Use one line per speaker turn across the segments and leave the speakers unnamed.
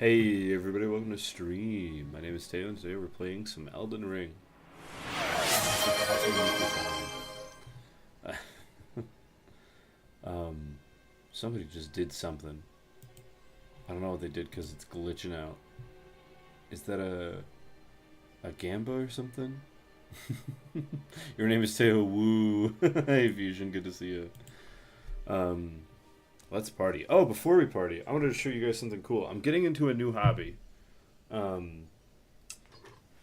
Hey everybody, welcome to stream. My name is Teyo and today we're playing some Elden Ring. Somebody just did something. I don't know what they did because it's glitching out. Is that a Gamba or something? Your name is Teyo, woo. Hey Fusion, good to see you. Let's party. Oh, before we party, I wanted to show you guys something cool. I'm getting into a new hobby. And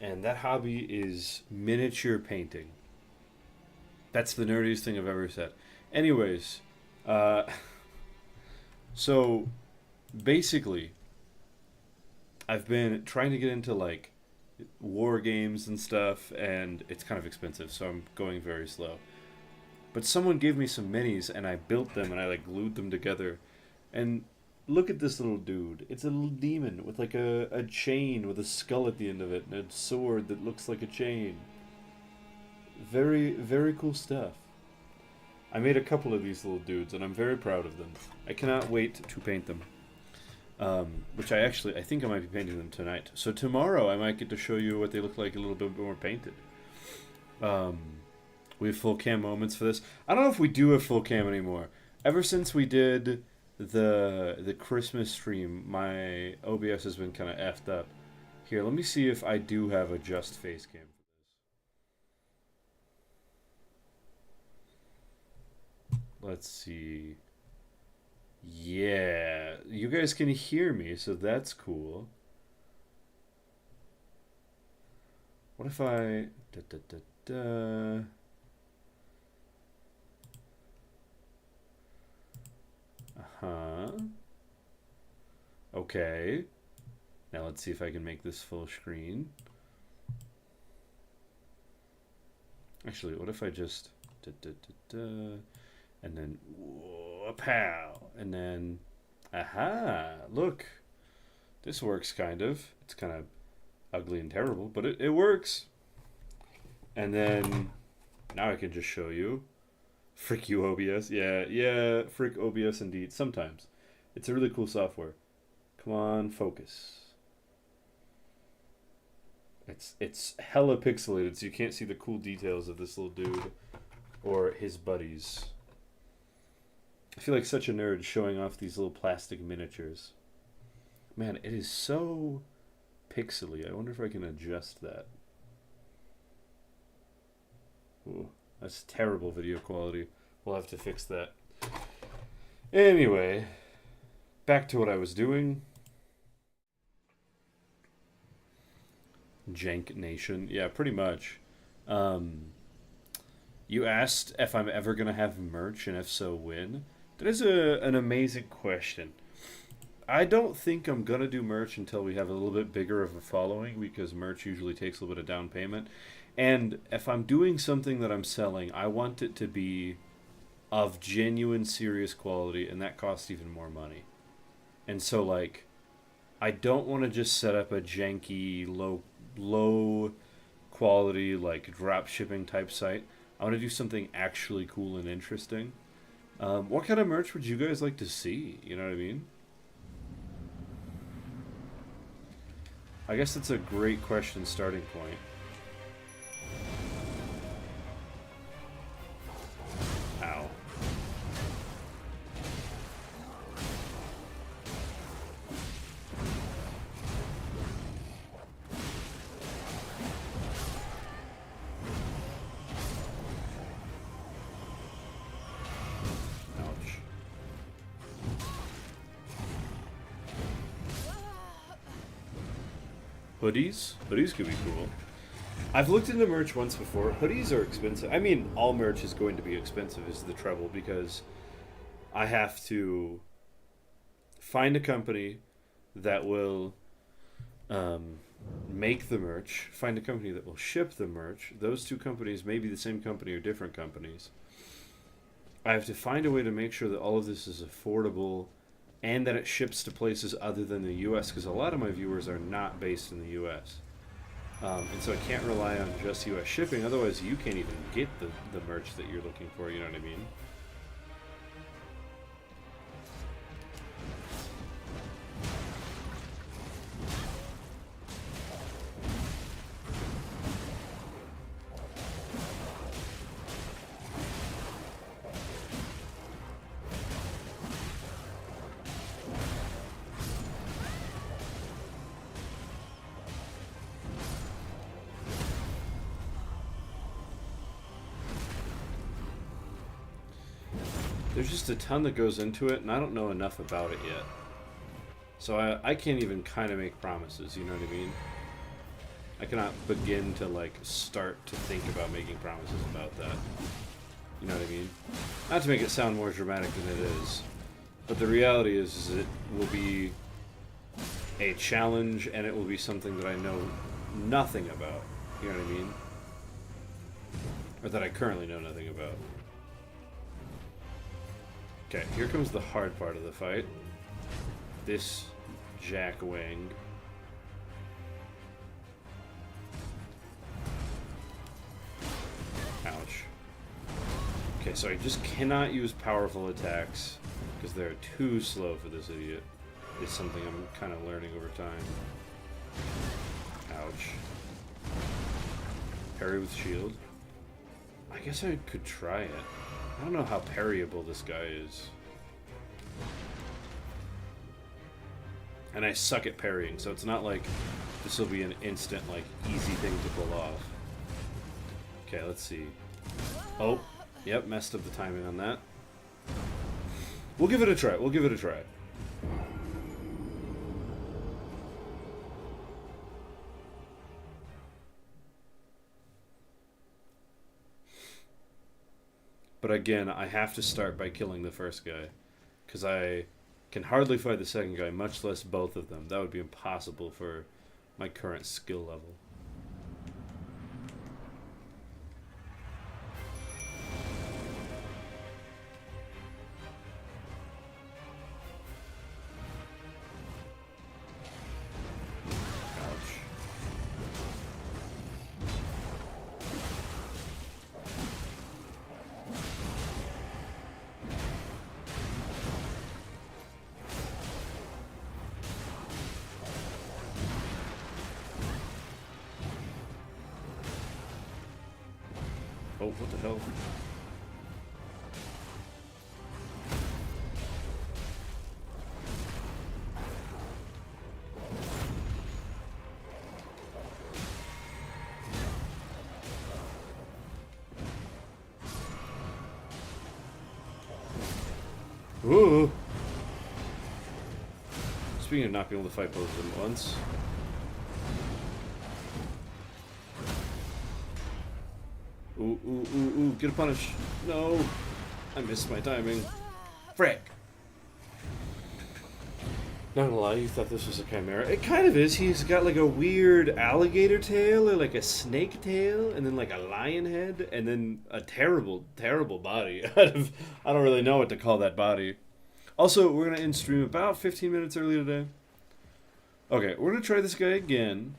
that hobby is miniature painting. That's the nerdiest thing I've ever said. Anyways, so basically, I've been trying to get into like war games and stuff, and it's kind of expensive, so I'm going very slow. But someone gave me some minis, and I built them, and I like glued them together. And look at this little dude. It's a little demon with like a chain with a skull at the end of it, and a sword that looks like a chain. Very, very cool stuff. I made a couple of these little dudes, and I'm very proud of them. I cannot wait to paint them. Which I think I might be painting them tonight. So tomorrow I might get to show you what they look like a little bit more painted. We have full cam moments for this. I don't know if we do have full cam anymore. Ever since we did the Christmas stream, my OBS has been kind of effed up. Here, let me see if I do have a just face cam for this. Let's see. Yeah, you guys can hear me, so that's cool. What if I... Da, da, da, da. Uh-huh. Okay. Now let's see if I can make this full screen. Actually, what if I just... Da, da, da, da, and then... Whoa, pow! And then... Aha! Look! This works, kind of. It's kind of ugly and terrible, but it works. And then... Now I can just show you. Frick you, OBS. Yeah, frick OBS indeed. Sometimes. It's a really cool software. Come on, focus. It's hella pixelated, so you can't see the cool details of this little dude or his buddies. I feel like such a nerd showing off these little plastic miniatures. Man, it is so pixely. I wonder if I can adjust that. Ooh. That's terrible video quality. We'll have to fix that. Anyway, back to what I was doing. Jank Nation. Yeah, pretty much. You asked if I'm ever going to have merch, and if so, when? That is an amazing question. I don't think I'm going to do merch until we have a little bit bigger of a following, because merch usually takes a little bit of down payment. And if I'm doing something that I'm selling, I want it to be of genuine, serious quality, and that costs even more money. And so, like, I don't want to just set up a janky, low quality, like, drop shipping type site. I want to do something actually cool and interesting. What kind of merch would you guys like to see? You know what I mean? I guess that's a great question starting point. Ow. Ouch. Hoodies? Hoodies could be cool. I've looked into merch once before. Hoodies are expensive. I mean, all merch is going to be expensive is the trouble, because I have to find a company that will make the merch, find a company that will ship the merch. Those two companies may be the same company or different companies. I have to find a way to make sure that all of this is affordable and that it ships to places other than the US, because a lot of my viewers are not based in the US. And so I can't rely on just US shipping, otherwise you can't even get the merch that you're looking for, you know what I mean? There's just a ton that goes into it, and I don't know enough about it yet. So I can't even kind of make promises, you know what I mean? I cannot begin to, like, start to think about making promises about that. You know what I mean? Not to make it sound more dramatic than it is, but the reality is it will be a challenge, and it will be something that I know nothing about. You know what I mean? Or that I currently know nothing about. Okay, here comes the hard part of the fight. This jackwang. Ouch. Okay, so I just cannot use powerful attacks because they're too slow for this idiot. It's something I'm kind of learning over time. Ouch. Parry with shield. I guess I could try it. I don't know how parryable this guy is. And I suck at parrying, so it's not like this will be an instant, like, easy thing to pull off. Okay, let's see. Oh, yep, messed up the timing on that. We'll give it a try. We'll give it a try. But again, I have to start by killing the first guy, because I can hardly fight the second guy, much less both of them. That would be impossible for my current skill level. Oh, what the hell? Ooh! Speaking of not being able to fight both of them at once. Ooh, ooh, ooh, ooh, get a punish. No! I missed my timing. Frick! Not gonna lie, you thought this was a chimera. It kind of is. He's got like a weird alligator tail, or like a snake tail, and then like a lion head, and then a terrible, terrible body. I don't really know what to call that body. Also, we're gonna end stream about 15 minutes early today. Okay, we're gonna try this guy again.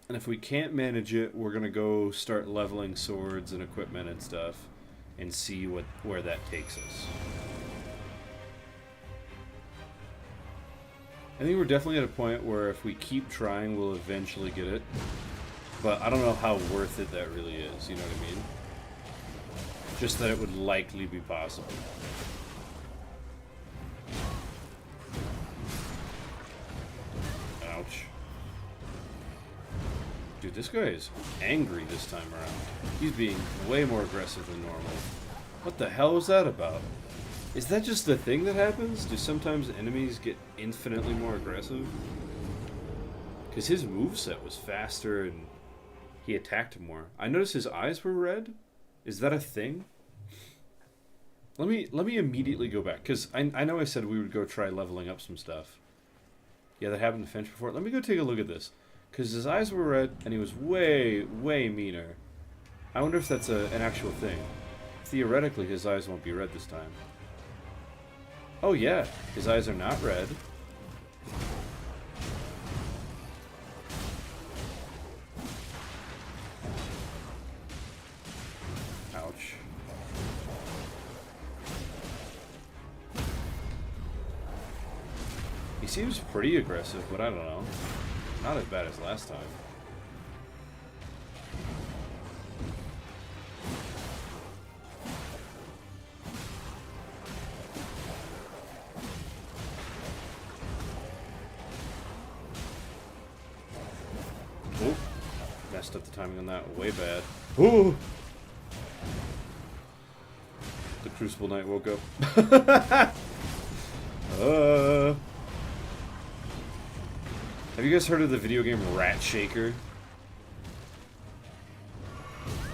And if we can't manage it, we're going to go start leveling swords and equipment and stuff and see where that takes us. I think we're definitely at a point where if we keep trying, we'll eventually get it. But I don't know how worth it that really is, you know what I mean? Just that it would likely be possible. Ouch. Dude, this guy is angry this time around. He's being way more aggressive than normal. What the hell was that about? Is that just the thing that happens? Do sometimes enemies get infinitely more aggressive? Because his moveset was faster and he attacked more. I noticed his eyes were red. Is that a thing? Let me immediately go back, because I know I said we would go try leveling up some stuff. Yeah, that happened to Finch before. Let me go take a look at this. Because his eyes were red, and he was way, way meaner. I wonder if that's an actual thing. Theoretically, his eyes won't be red this time. Oh yeah, his eyes are not red. Ouch. He seems pretty aggressive, but I don't know. Not as bad as last time. Oh, messed up the timing on that way bad. Ooh! The Crucible Knight woke up. Have you guys heard of the video game Rat Shaker?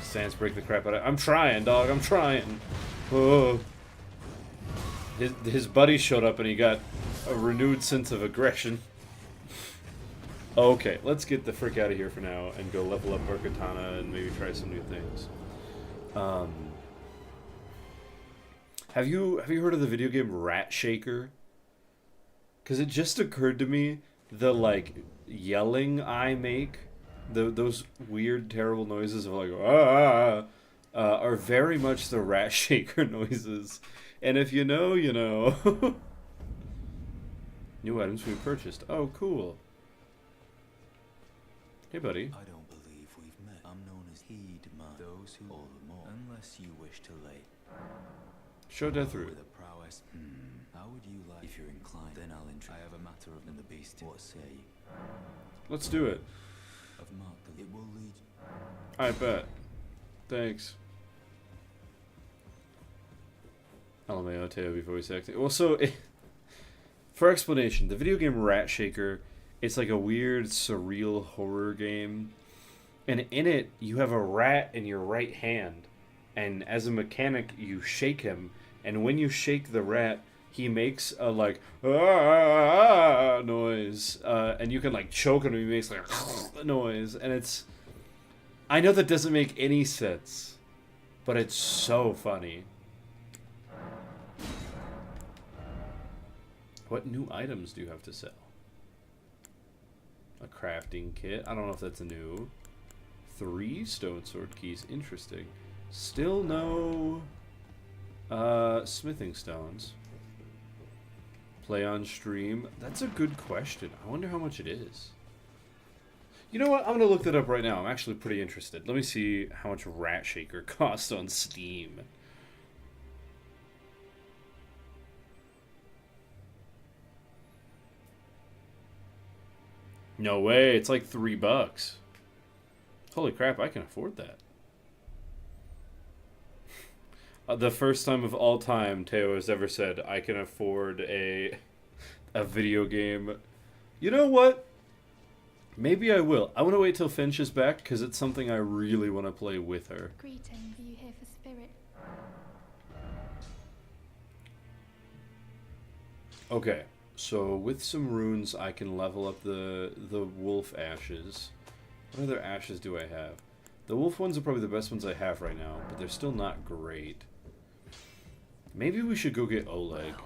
Sans break the crap out of it. I'm trying, dog. I'm trying. Oh. His buddy showed up and he got a renewed sense of aggression. Okay, let's get the frick out of here for now and go level up our katana and maybe try some new things. Have you heard of the video game Rat Shaker? Because it just occurred to me, the like yelling I make, those weird terrible noises of like are very much the Rat Shaker noises. And if you know, you know. New items we purchased. Oh, cool. Hey, buddy.
I don't believe we've met. I'm known as Heedman. Those who all the more. Unless you wish to lay.
Show death root.
With a prowess. How would you like? If you're inclined, then I'll I have a matter of the beast. What say you?
Let's do it.
I've marked the. It will lead.
I bet. Thanks. LMAO Teyo before we say acting. Well, so for explanation, the video game Rat Shaker, it's like a weird surreal horror game, and in it you have a rat in your right hand, and as a mechanic you shake him, and when you shake the rat, he makes a like noise, and you can like choke him and he makes like a noise, and it's, I know that doesn't make any sense, but it's so funny. What new items do you have to sell? A crafting kit. I don't know if that's new. 3 stone sword keys. Interesting. Still no smithing stones. Play on stream. That's a good question. I wonder how much it is. You know what? I'm going to look that up right now. I'm actually pretty interested. Let me see how much Rat Shaker costs on Steam. No way, it's like $3. Holy crap, I can afford that. The first time of all time Teyo has ever said, I can afford a video game. You know what? Maybe I will. I want to wait till Finch is back, because it's something I really want to play with her.
Greetings, are you here for spirit?
Okay. So with some runes, I can level up the wolf ashes. What other ashes do I have? The wolf ones are probably the best ones I have right now, but they're still not great. Maybe we should go get Oleg.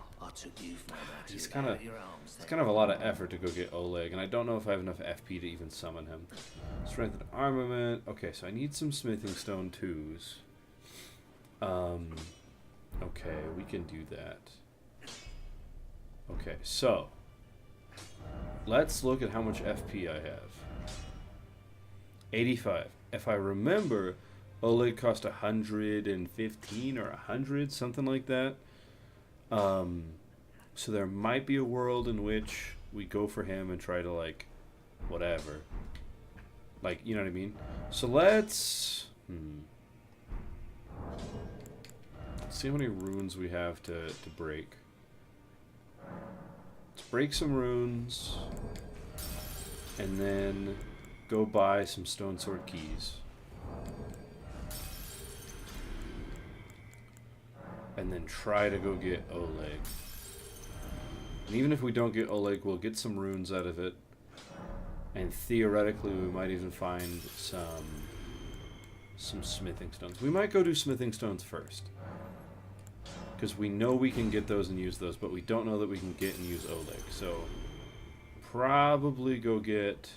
It's kind of a lot of effort to go get Oleg, and I don't know if I have enough FP to even summon him. Strength and armament. Okay, so I need some smithing stone 2s. Okay, we can do that. Okay, so let's look at how much FP I have. 85. If I remember, Oleg cost 115 or 100, something like that. So there might be a world in which we go for him and try to, like, whatever. Like, you know what I mean? So let's see how many runes we have to break. Let's break some runes, and then go buy some stone sword keys. And then try to go get Oleg. And even if we don't get Oleg, we'll get some runes out of it. And theoretically, we might even find some smithing stones. We might go do smithing stones first. Because we know we can get those and use those, but we don't know that we can get and use Oleg. So, probably go get,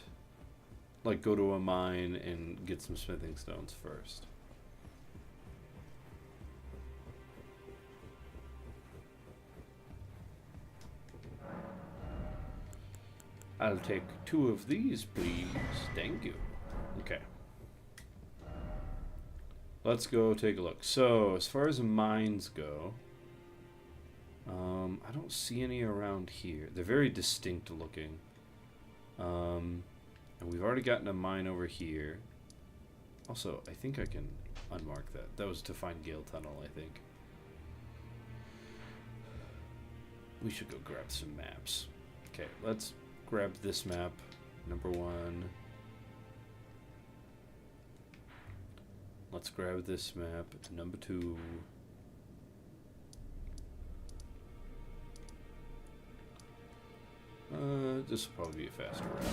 like, go to a mine and get some smithing stones first. I'll take 2 of these, please. Thank you. Okay. Let's go take a look. So, as far as mines go, I don't see any around here. They're very distinct looking. And we've already gotten a mine over here. Also, I think I can unmark that. That was to find Gale Tunnel, I think. We should go grab some maps. Okay, let's grab this map, number 1. Let's grab this map, number 2. This will probably be a faster route.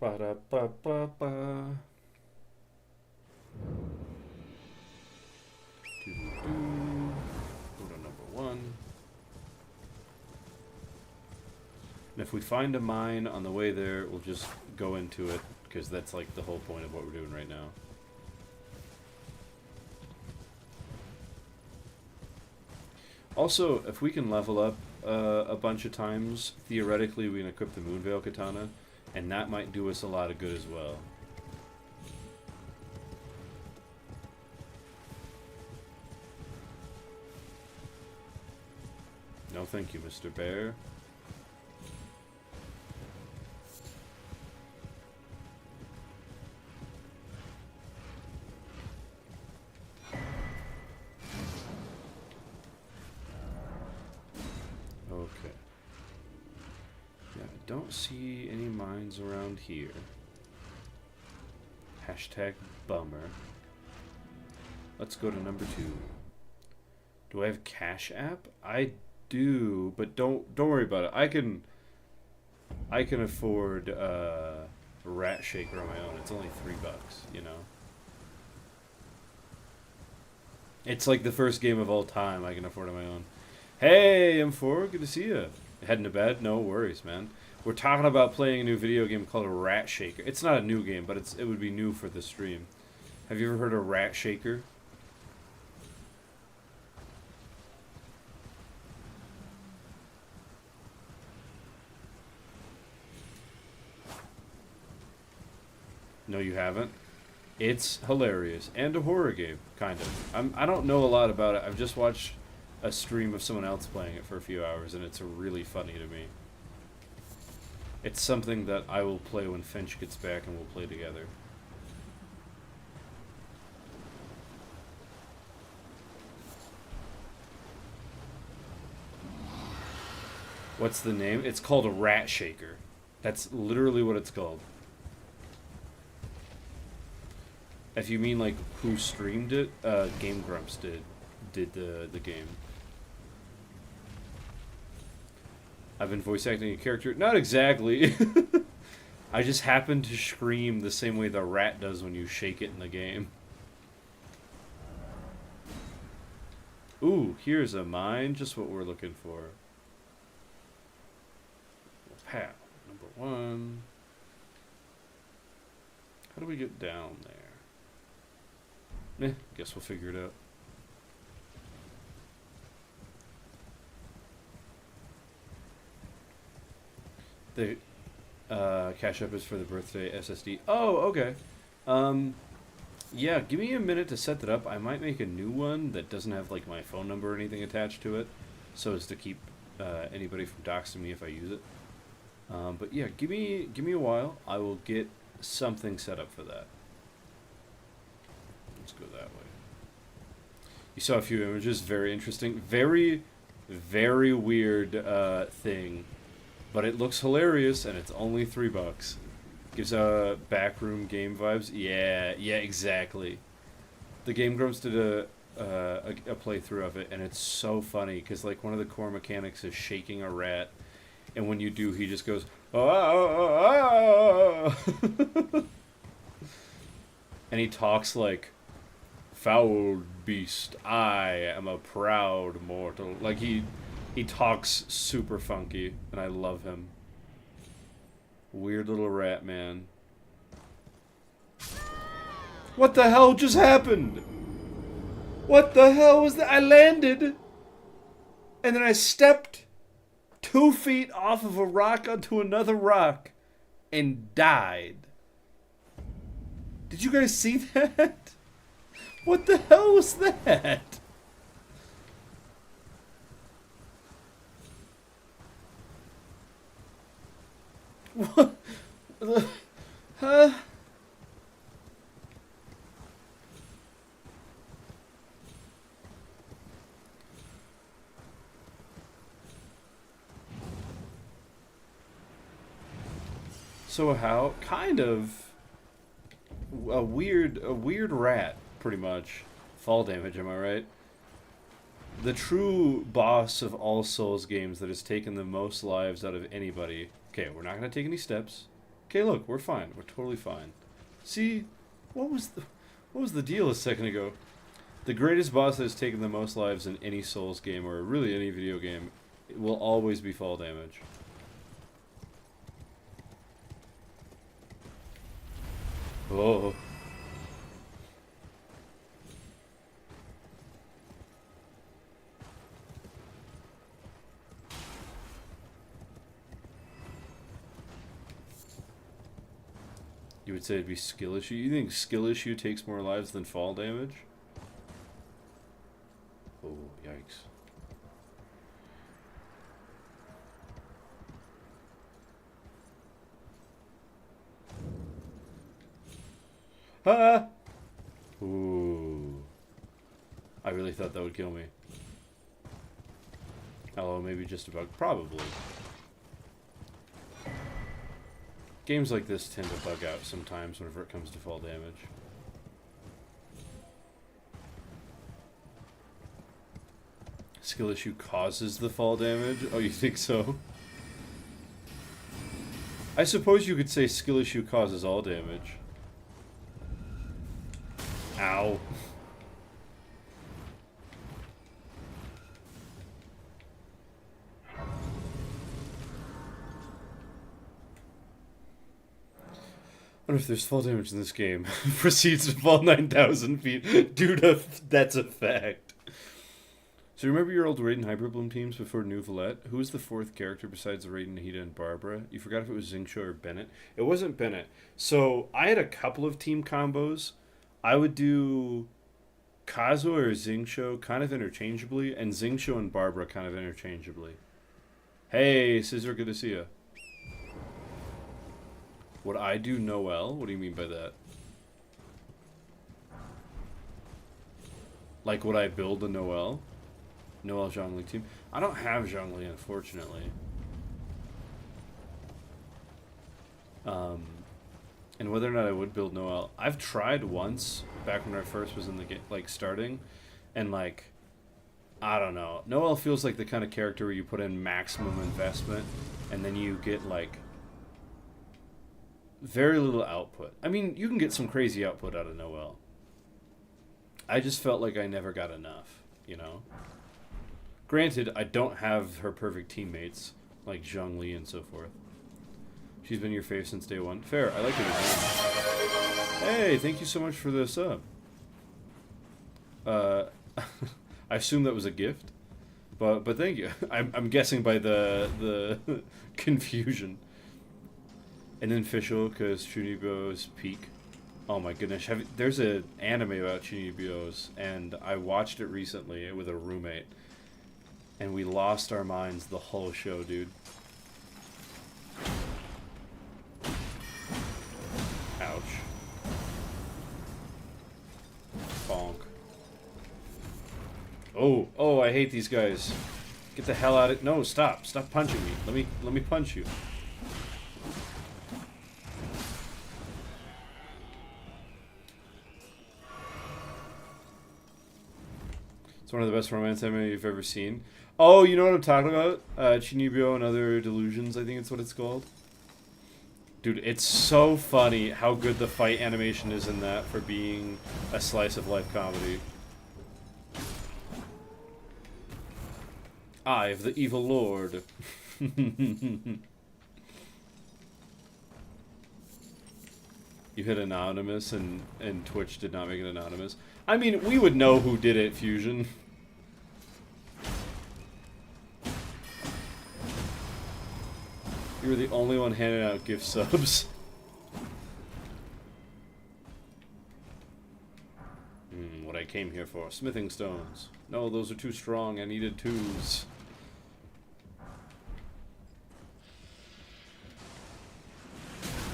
Ba-da-ba-ba-ba. Doo-doo-doo. Go to number 1. And if we find a mine on the way there, we'll just go into it, because that's like the whole point of what we're doing right now. Also, if we can level up a bunch of times, theoretically we can equip the Moonveil Katana, and that might do us a lot of good as well. No thank you, Mr. Bear. Okay. Yeah, I don't see any mines around here. Hashtag bummer. Let's go to number 2. Do I have Cash App? I do, but don't worry about it. I can afford a Rat Shaker on my own. It's only $3, you know. It's like the first game of all time I can afford on my own. Hey, M4, good to see you. Heading to bed? No worries, man. We're talking about playing a new video game called Rat Shaker. It's not a new game, but it would be new for the stream. Have you ever heard of Rat Shaker? No, you haven't? It's hilarious. And a horror game, kind of. I don't know a lot about it. I've just watched a stream of someone else playing it for a few hours, and it's really funny to me. It's something that I will play when Finch gets back, and we'll play together. What's the name? It's called a Rat Shaker. That's literally what it's called. If you mean like who streamed it, Game Grumps did the game. I've been voice acting a character. Not exactly. I just happen to scream the same way the rat does when you shake it in the game. Ooh, here's a mine. Just what we're looking for. Pow. Number 1. How do we get down there? Guess we'll figure it out. The cash up is for the birthday SSD. Oh, okay. Yeah, give me a minute to set that up. I might make a new one that doesn't have like my phone number or anything attached to it, so as to keep anybody from doxing me if I use it. But yeah, give me a while. I will get something set up for that. Let's go that way. You saw a few images. Very interesting. Very, very weird thing. But it looks hilarious, and it's only $3. Gives backroom game vibes. Yeah, exactly. The Game Grumps did a playthrough of it, and it's so funny, because like one of the core mechanics is shaking a rat, and when you do, he just goes, ah! And he talks like, foul beast, I am a proud mortal. Like he talks super funky, and I love him. Weird little rat man. What the hell just happened? What the hell was that? I landed, and then I stepped 2 feet off of a rock onto another rock and died. Did you guys see that? What the hell was that? What? Huh? So how? Kind of a weird rat, pretty much. Fall damage, am I right? The true boss of all Souls games that has taken the most lives out of anybody. Okay, we're not gonna take any steps. Okay, look, we're fine. We're totally fine. See, what was the deal a second ago? The greatest boss that has taken the most lives in any Souls game, or really any video game, will always be fall damage. Oh. You would say it'd be skill issue? You think skill issue takes more lives than fall damage? Oh, yikes. Ah! Ooh. I really thought that would kill me. Hello, maybe just about. Probably. Games like this tend to bug out sometimes whenever it comes to fall damage. Skill issue causes the fall damage? Oh, you think so? I suppose you could say skill issue causes all damage. Ow. I wonder if there's fall damage in this game. Proceeds to fall 9,000 feet. Dude, that's a fact. So remember your old Raiden Hyperbloom teams before New Valette? Who was the fourth character besides Raiden, Nahida, and Barbara? You forgot if it was Xingqiu or Bennett? It wasn't Bennett. So I had a couple of team combos. I would do Kazuo or Xingqiu kind of interchangeably, and Xingqiu and Barbara kind of interchangeably. Hey, Scissor, good to see ya. Would I do Noelle? What do you mean by that? Like, would I build a Noelle? Noelle Zhongli team? I don't have Zhongli, unfortunately. And whether or not I would build Noelle, I've tried once back when I first was in the game, like starting, and like, I don't know. Noelle feels like the kind of character where you put in maximum investment, and then you get like very little output. I mean, you can get some crazy output out of Noelle. I just felt like I never got enough, you know? Granted, I don't have her perfect teammates, like Zhongli and so forth. She's been your fave since day one. Fair, I like her design. Hey, thank you so much for the sub. I assume that was a gift, but thank you. I'm guessing by the confusion. And then official, because Chunibyo's peak. Oh my goodness, there's an anime about Chunibyo's, and I watched it recently with a roommate, and we lost our minds the whole show, dude. Ouch. Bonk. Oh, I hate these guys. Get the hell out of it. No, stop punching me. Let me punch you. It's one of the best romance anime you've ever seen. Oh, you know what I'm talking about? Chunibyo and Other Delusions, I think it's what it's called. Dude, it's so funny how good the fight animation is in that for being a slice of life comedy. Eye of the Evil Lord. You hit anonymous and Twitch did not make it anonymous. I mean, we would know who did it, Fusion. You were the only one handing out gift subs. What I came here for. Smithing stones. No, those are too strong. I needed twos.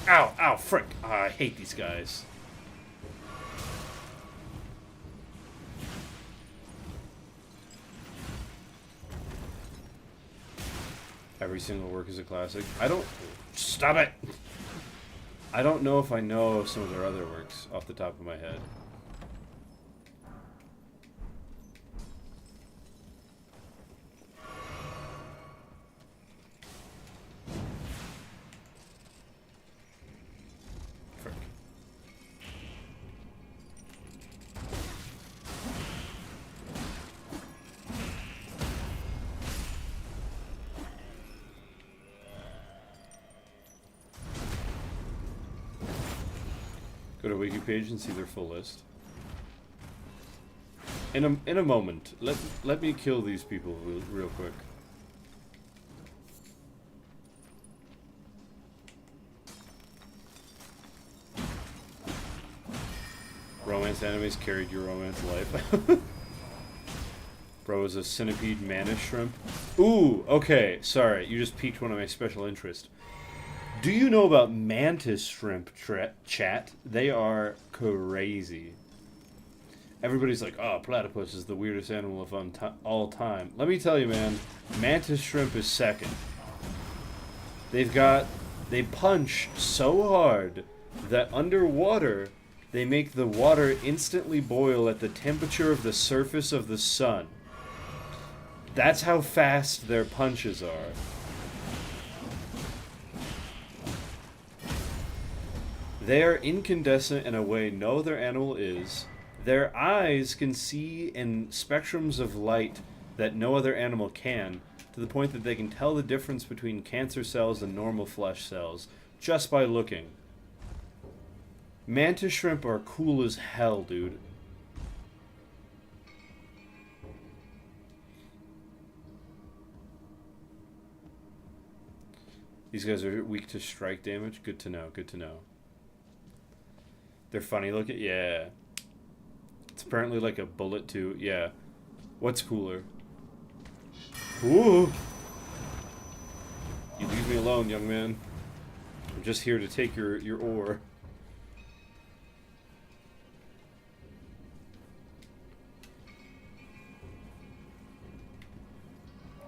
Ow, ow, frick. I hate these guys. Every single work is a classic. I don't... Stop it! I don't know if I know some of their other works off the top of my head. Frick. Go to wiki page and see their full list. In a moment, let me kill these people real quick. Romance animes carried your romance life. Bro is a centipede mantis shrimp. Ooh, okay, sorry, you just piqued one of my special interests. Do you know about mantis shrimp, chat? They are crazy. Everybody's like, oh, platypus is the weirdest animal of all time. Let me tell you, man, mantis shrimp is second. They punch so hard that underwater, they make the water instantly boil at the temperature of the surface of the sun. That's how fast their punches are. They are incandescent in a way no other animal is. Their eyes can see in spectrums of light that no other animal can, to the point that they can tell the difference between cancer cells and normal flesh cells just by looking. Mantis shrimp are cool as hell, dude. These guys are weak to strike damage. Good to know, good to know. They're funny looking? Yeah. It's apparently like a bullet too. Yeah. What's cooler? Ooh! You leave me alone, young man. I'm just here to take your ore.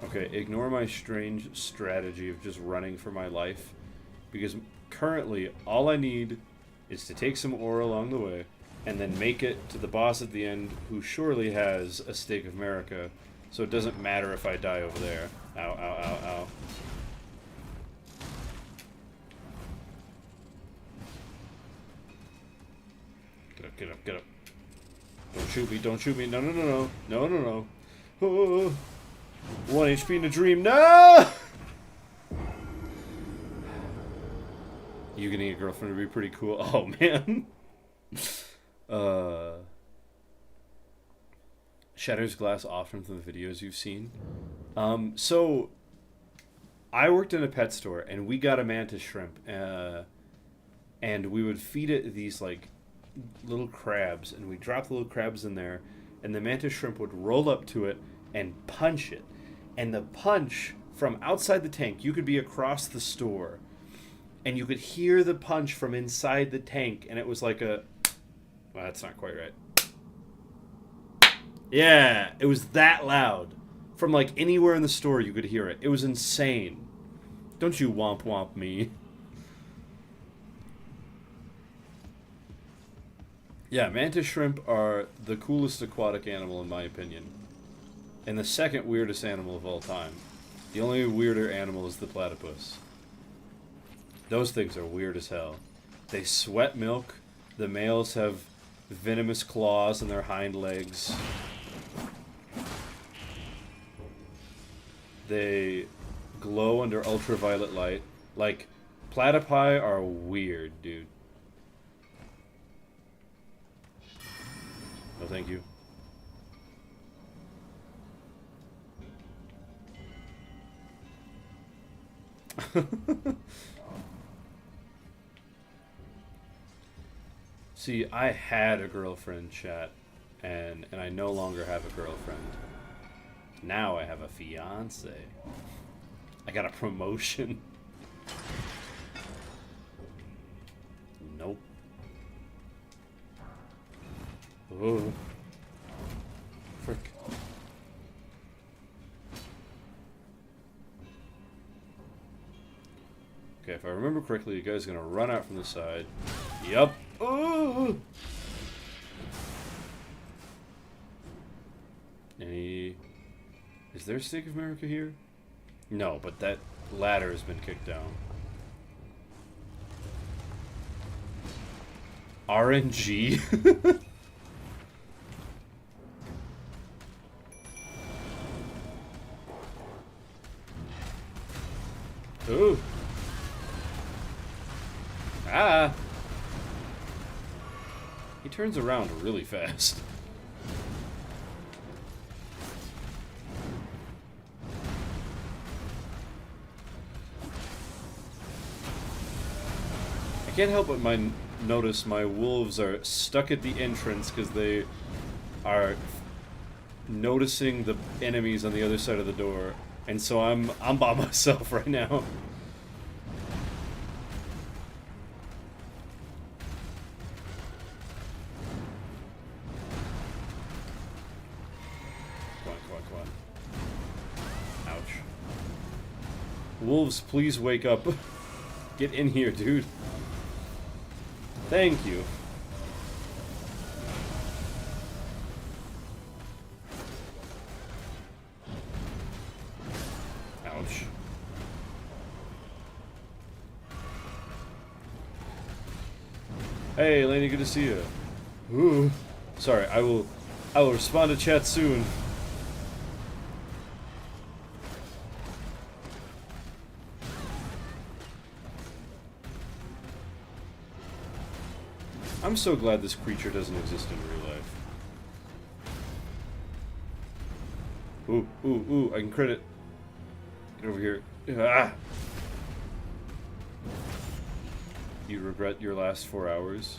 Okay, ignore my strange strategy of just running for my life. Because currently, all I need is to take some ore along the way, and then make it to the boss at the end, who surely has a stake of America, so it doesn't matter if I die over there. Ow, ow, ow, ow. Get up, get up, get up. Don't shoot me, don't shoot me. No, no, no, no. No, no, no. Oh, 1 HP in a dream. No! You getting a girlfriend would be pretty cool. Oh, man. Shatters glass often from the videos you've seen. So, I worked in a pet store, and we got a mantis shrimp. And we would feed it these, like, little crabs. And we drop the little crabs in there. And the mantis shrimp would roll up to it and punch it. And the punch from outside the tank, you could be across the store, and you could hear the punch from inside the tank, and it was like a... Well, that's not quite right. Yeah, it was that loud. From, like, anywhere in the store, you could hear it. It was insane. Don't you womp womp me. Yeah, mantis shrimp are the coolest aquatic animal, in my opinion. And the second weirdest animal of all time. The only weirder animal is the platypus. Those things are weird as hell. They sweat milk. The males have venomous claws in their hind legs. They glow under ultraviolet light. Like, platypi are weird, dude. No, thank you. See, I had a girlfriend, chat, and I no longer have a girlfriend. Now I have a fiance. I got a promotion. Nope. Oh. Frick. Okay, if I remember correctly, the guy's gonna run out from the side. Yup. Oh! Any... Is there a Stake of America here? No, but that ladder has been kicked down. RNG? Ooh. Ah. He turns around really fast. I can't help but notice my wolves are stuck at the entrance because they are noticing the enemies on the other side of the door, and so I'm by myself right now. Come on. Ouch. Wolves, please wake up. Get in here, dude. Thank you. Ouch. Hey, Eleni, good to see you. Ooh. Sorry, I will respond to chat soon. I'm so glad this creature doesn't exist in real life. Ooh, I can crit it. Get over here. Ah! You regret your last 4 hours?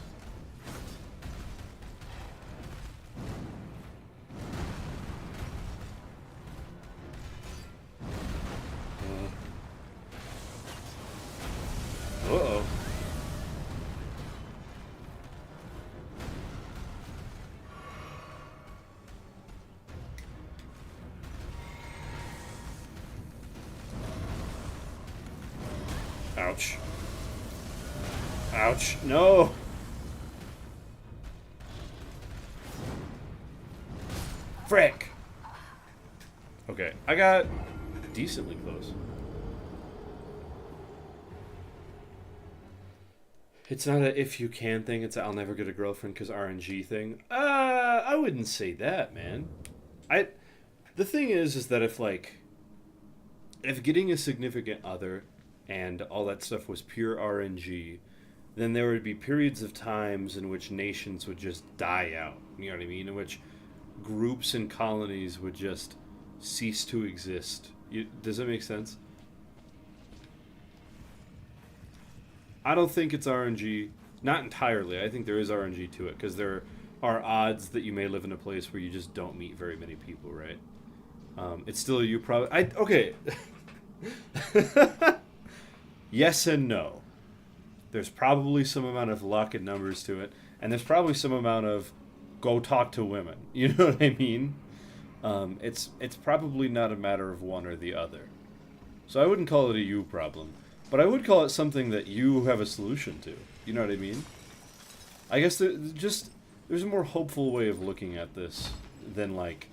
Uh-oh. Ouch. Ouch. No! Frick! Okay, I got decently close. It's not a if you can thing, it's a I'll never get a girlfriend because RNG thing. I wouldn't say that, man. The thing is that if getting a significant other and all that stuff was pure RNG, then there would be periods of times in which nations would just die out. You know what I mean? In which groups and colonies would just cease to exist. Does that make sense? I don't think it's RNG. Not entirely. I think there is RNG to it, because there are odds that you may live in a place where you just don't meet very many people, right? It's still you probably... Okay. Yes and no. There's probably some amount of luck and numbers to it, and there's probably some amount of go talk to women. You know what I mean? It's probably not a matter of one or the other. So I wouldn't call it a you problem, but I would call it something that you have a solution to. You know what I mean? I guess there's a more hopeful way of looking at this than like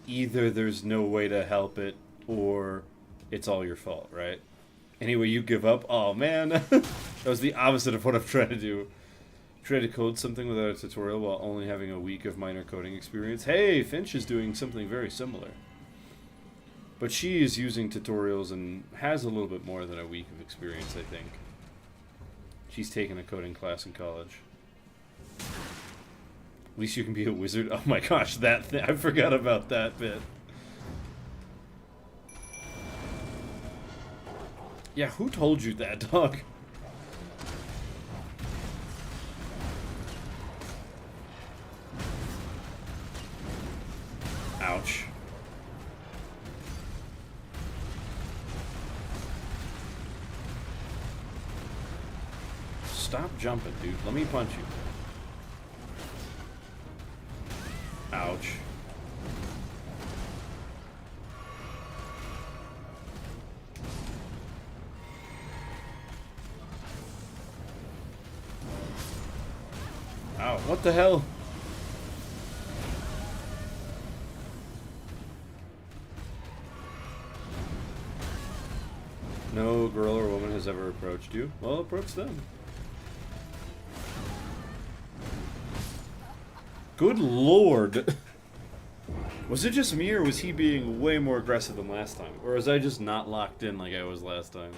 either there's no way to help it or it's all your fault, right? Anyway, you give up. Oh man, that was the opposite of what I'm trying to do. Try to code something without a tutorial while only having a week of minor coding experience. Hey, Finch is doing something very similar. But she is using tutorials and has a little bit more than a week of experience, I think. She's taken a coding class in college. At least you can be a wizard. Oh my gosh, that thing. I forgot about that bit. Yeah, who told you that, dog? Ouch. Stop jumping, dude. Let me punch you. Ouch. What the hell? No girl or woman has ever approached you. Well, approach them. Good lord. Was it just me, or was he being way more aggressive than last time? Or was I just not locked in like I was last time?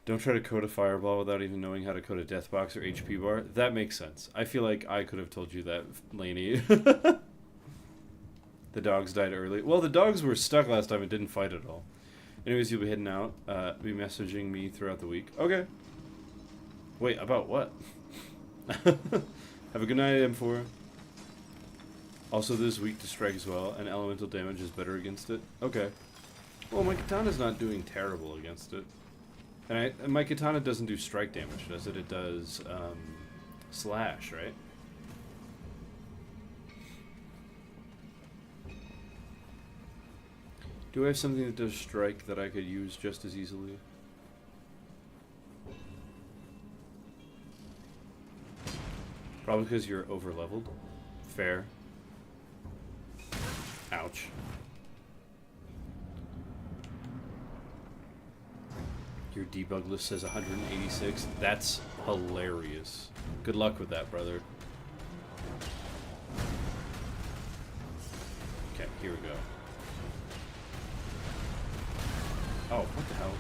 Don't try to code a fireball without even knowing how to code a death box or HP bar. That makes sense. I feel like I could have told you that, Lainey. The dogs died early. Well, the dogs were stuck last time and didn't fight at all. Anyways, you'll be heading out. Be messaging me throughout the week. Okay. Wait, about what? Have a good night, M4. Also, this week to strike as well, and elemental damage is better against it. Okay. Well, my katana's not doing terrible against it. And my katana doesn't do strike damage, does it? It does slash, right? Do I have something that does strike that I could use just as easily? Probably because you're over-leveled. Fair. Ouch. Your debug list says 186. That's hilarious. Good luck with that, brother. Okay, here we go. Oh, what the hell?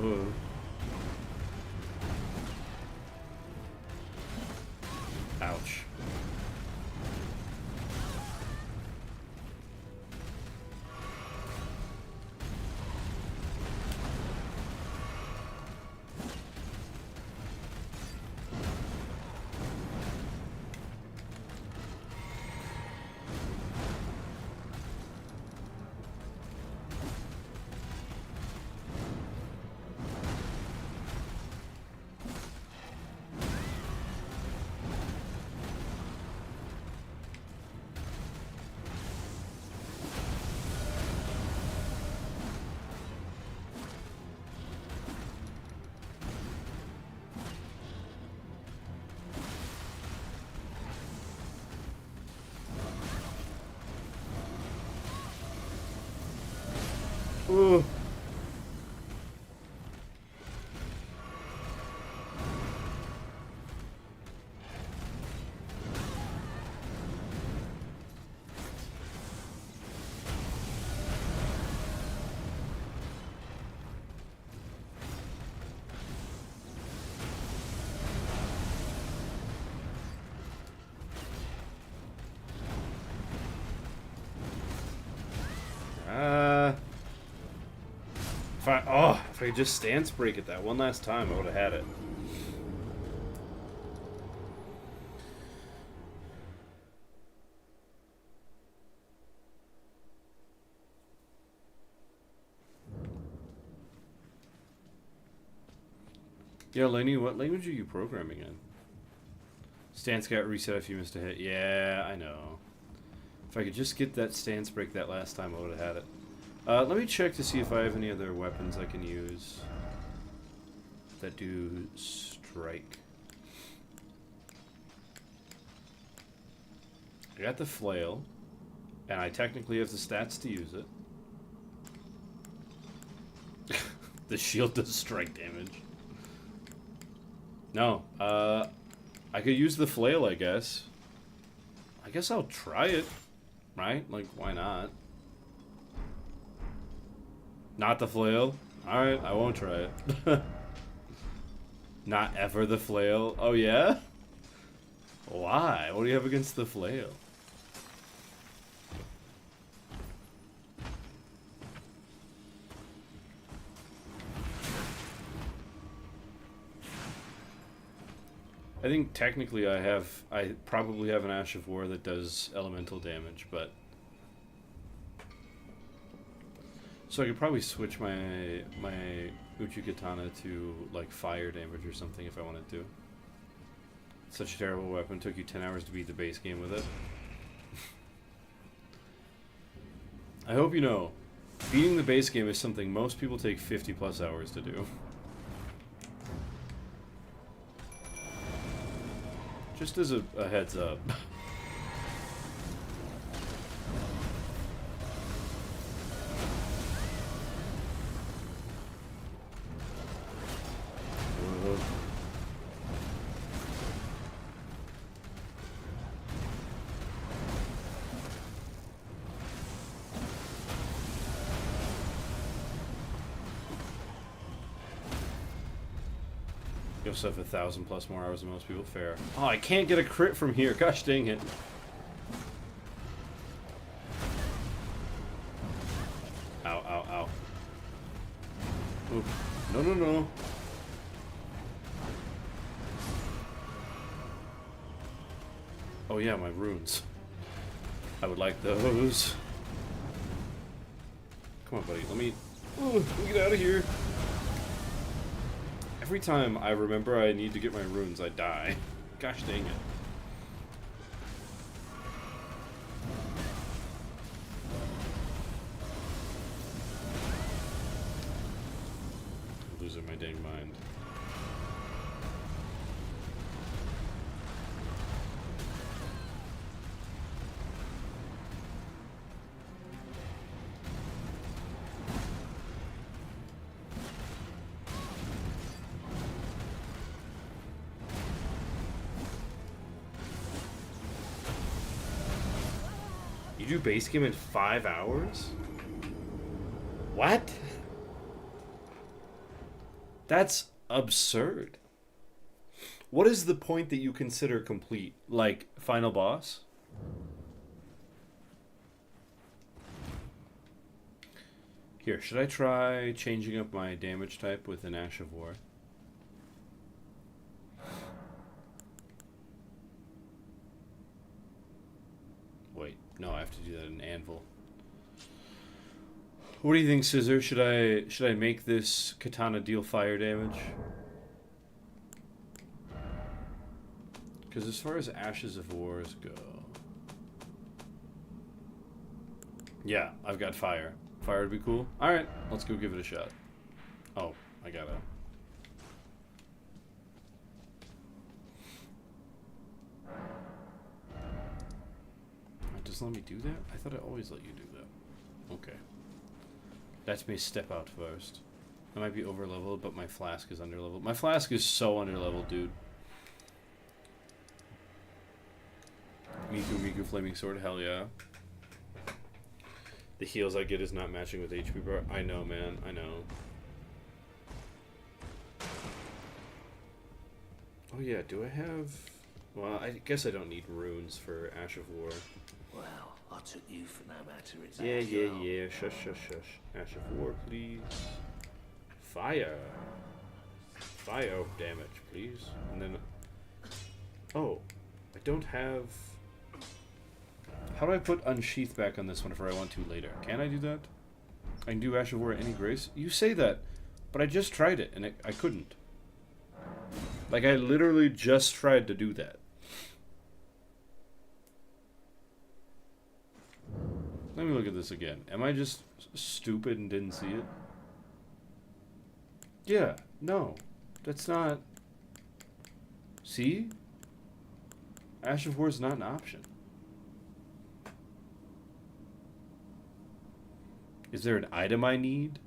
Ooh. Ouch. Ooh. If I could just stance break it that one last time, I would have had it. Yeah, Lenny, what language are you programming in? Stance got reset if you missed a hit. Yeah, I know. If I could just get that stance break that last time, I would have had it. Let me check to see if I have any other weapons I can use that do strike. I got the flail, and I technically have the stats to use it. The shield does strike damage. No, I could use the flail, I guess. I guess I'll try it, right? Like, why not? Not the flail? Alright, I won't try it. Not ever the flail? Oh, yeah? Why? What do you have against the flail? I think technically I probably have an Ash of War that does elemental damage, but so I could probably switch my Uchi Katana to like fire damage or something if I wanted to. Such a terrible weapon. Took you 10 hours to beat the base game with it. I hope you know, beating the base game is something most people take 50 plus hours to do. Just as a heads up. You also have 1,000 plus more hours than most people. Fair. Oh, I can't get a crit from here. Gosh dang it. Ow, ow, ow. Ooh. No, no, no. Oh yeah, my runes. I would like those. Come on, buddy. Let me get out of here. Every time I remember I need to get my runes, I die. Gosh dang it. I'm losing my dang mind. You do base game in 5 hours? What? That's absurd. What is the point that you consider complete? Like, final boss? Here, should I try changing up my damage type with an Ash of War? Wait, no, I have to do that in Anvil. What do you think, Scissor? Should I make this katana deal fire damage? Because as far as Ashes of Wars go... Yeah, I've got fire. Fire would be cool. Alright, let's go give it a shot. Oh, I gotta... Just let me do that? I thought I always let you do that. Okay. Let me step out first. I might be over leveled, but my flask is under leveled. My flask is so under leveled, dude. Miku Flaming Sword, hell yeah. The heals I get is not matching with HP bar. I know, man, I know. Oh yeah, do I have... Well, I guess I don't need runes for Ash of War.
Well, I took you for no matter. It's
Yeah. Shush, shush, shush. Ash of War, please. Fire. Fire damage, please. And then... Oh, I don't have... How do I put Unsheath back on this one if I want to later? Can I do that? I can do Ash of War at any grace? You say that, but I just tried it, and I couldn't. Like, I literally just tried to do that. Let me look at this again. Am I just stupid and didn't see it? Yeah, no. That's not... See? Ash of War is not an option. Is there an item I need?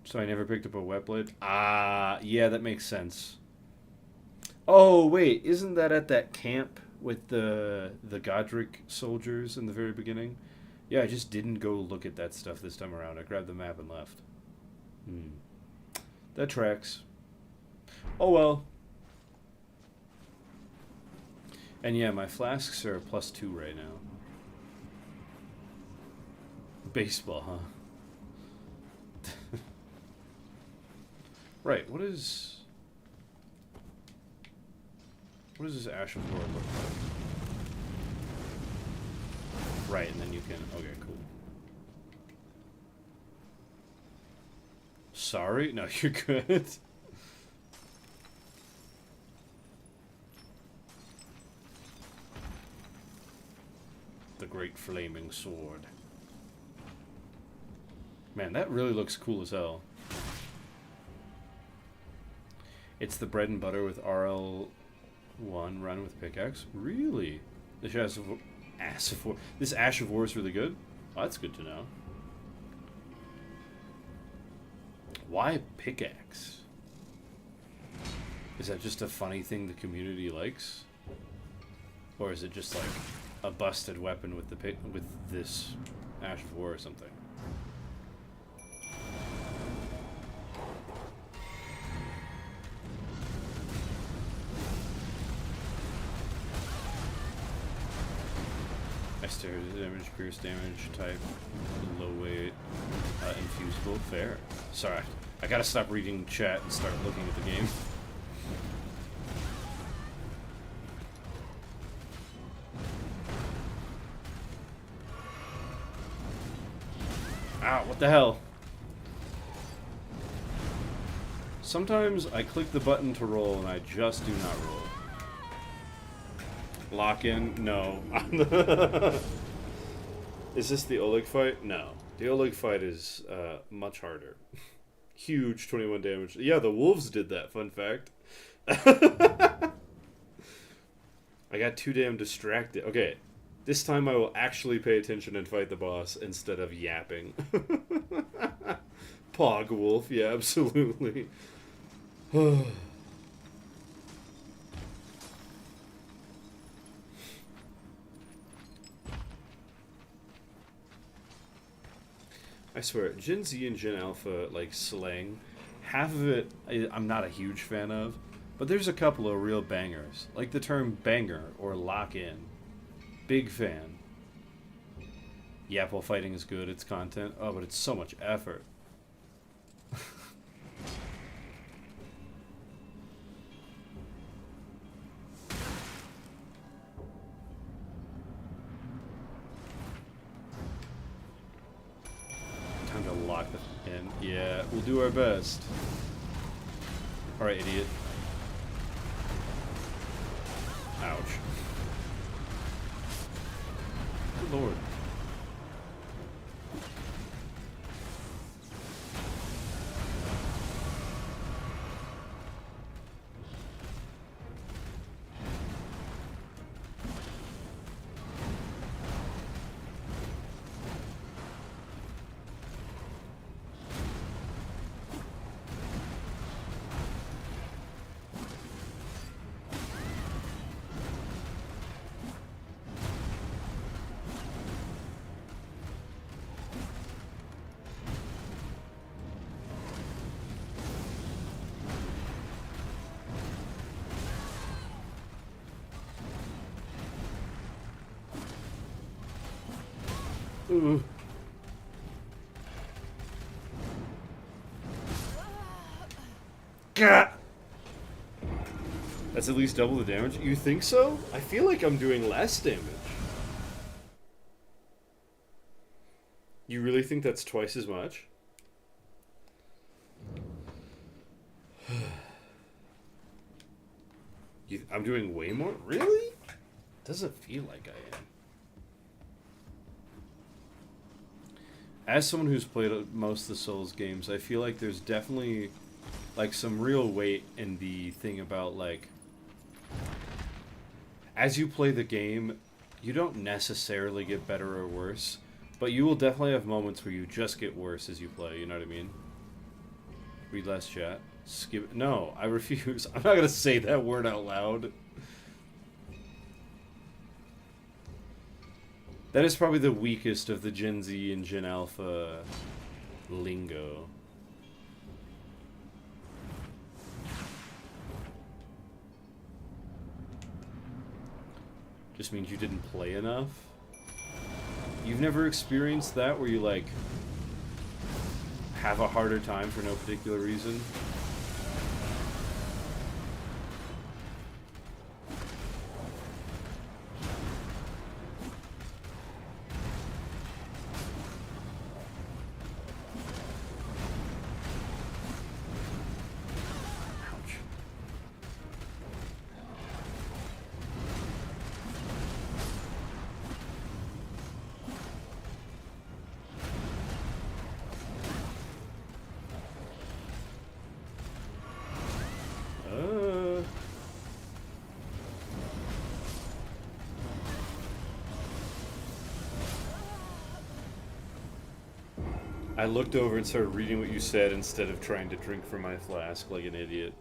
So I never picked up a wet blade? Ah, yeah, that makes sense. Oh, wait, isn't that at that camp with the Godric soldiers in the very beginning? Yeah, I just didn't go look at that stuff this time around. I grabbed the map and left. That tracks. Oh well. And yeah, my flasks are +2 right now. Baseball, huh? Right, what is... What does this Ash of War look like? Right, and then you can... Okay, cool. Sorry? No, you're good. The Great Flaming Sword. Man, that really looks cool as hell. It's the bread and butter with RL1 run with pickaxe. Really? This this Ash of War is really good? Oh, that's good to know. Why pickaxe? Is that just a funny thing the community likes? Or is it just like a busted weapon with with this Ash of War or something? Exterior damage, pierce damage, type, low weight, infusible, fair. Sorry, I gotta stop reading chat and start looking at the game. Ow, what the hell? Sometimes I click the button to roll and I just do not roll. Lock in? No. Is this the Oleg fight? No. The Oleg fight is much harder. Huge 21 damage. Yeah, the wolves did that, fun fact. I got too damn distracted. Okay, this time I will actually pay attention and fight the boss instead of yapping. Pog wolf, yeah, absolutely. I swear, Gen Z and Gen Alpha, like, slang, half of it I'm not a huge fan of, but there's a couple of real bangers. Like the term banger or lock in. Big fan. Yapple fighting is good, it's content. Oh, but it's so much effort. Time to lock it in. Yeah, we'll do our best. Alright, idiot. Ouch. Good lord. Ooh. Gah! That's at least double the damage. You think so? I feel like I'm doing less damage. You really think that's twice as much? I'm doing way more? Really? Doesn't feel like I am. As someone who's played most of the Souls games, I feel like there's definitely like some real weight in the thing about like as you play the game, you don't necessarily get better or worse, but you will definitely have moments where you just get worse as you play, you know what I mean? Read less chat. Skip. No, I refuse. I'm not gonna say that word out loud. That is probably the weakest of the Gen Z and Gen Alpha lingo. Just means you didn't play enough. You've never experienced that where you like have a harder time for no particular reason? I looked over and started reading what you said instead of trying to drink from my flask like an idiot.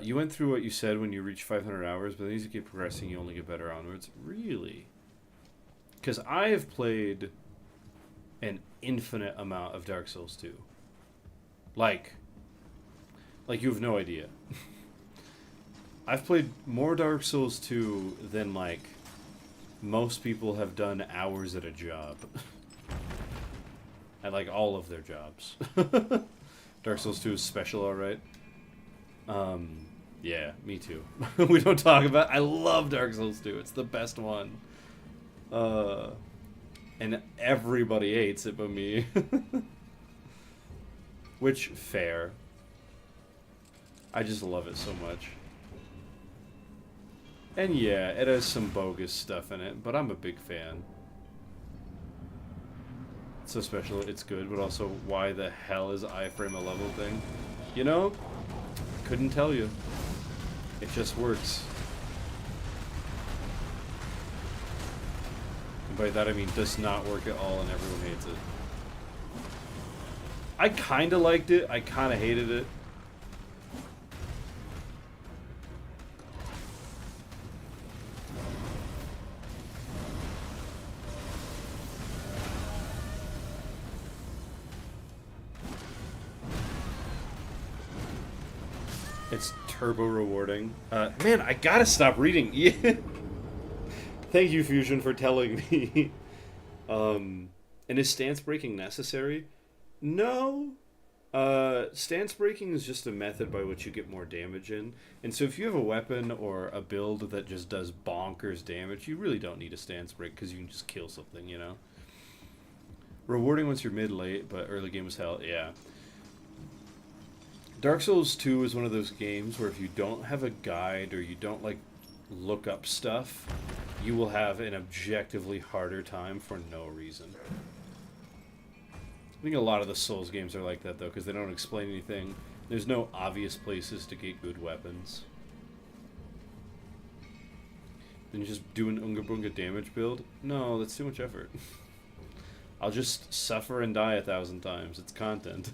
You went through what you said when you reach 500 hours, but then as you keep progressing, you only get better onwards. Really? Because I have played an infinite amount of Dark Souls 2. Like you have no idea. I've played more Dark Souls 2 than, like, most people have done hours at a job. At, like, all of their jobs. Dark Souls 2 is special, alright? Yeah, me too. We don't talk about... I love Dark Souls 2. It's the best one. And everybody hates it but me. Which, fair. I just love it so much. And yeah, it has some bogus stuff in it, but I'm a big fan. It's so special, it's good, but also, why the hell is iframe a level thing? You know? Couldn't tell you. It just works. And by that I mean does not work at all and everyone hates it. I kinda liked it, I kinda hated it. It's turbo rewarding. Man, I gotta stop reading. Yeah. Thank you, Fusion, for telling me. And is stance breaking necessary? No. Stance breaking is just a method by which you get more damage in. And so if you have a weapon or a build that just does bonkers damage, you really don't need a stance break because you can just kill something, you know? Rewarding once you're mid-late, but early game was hell. Yeah. Dark Souls 2 is one of those games where if you don't have a guide or you don't, like, look up stuff, you will have an objectively harder time for no reason. I think a lot of the Souls games are like that, though, because they don't explain anything. There's no obvious places to get good weapons. Then you just do an Unga Bunga damage build? No, that's too much effort. I'll just suffer and die 1,000 times. It's content.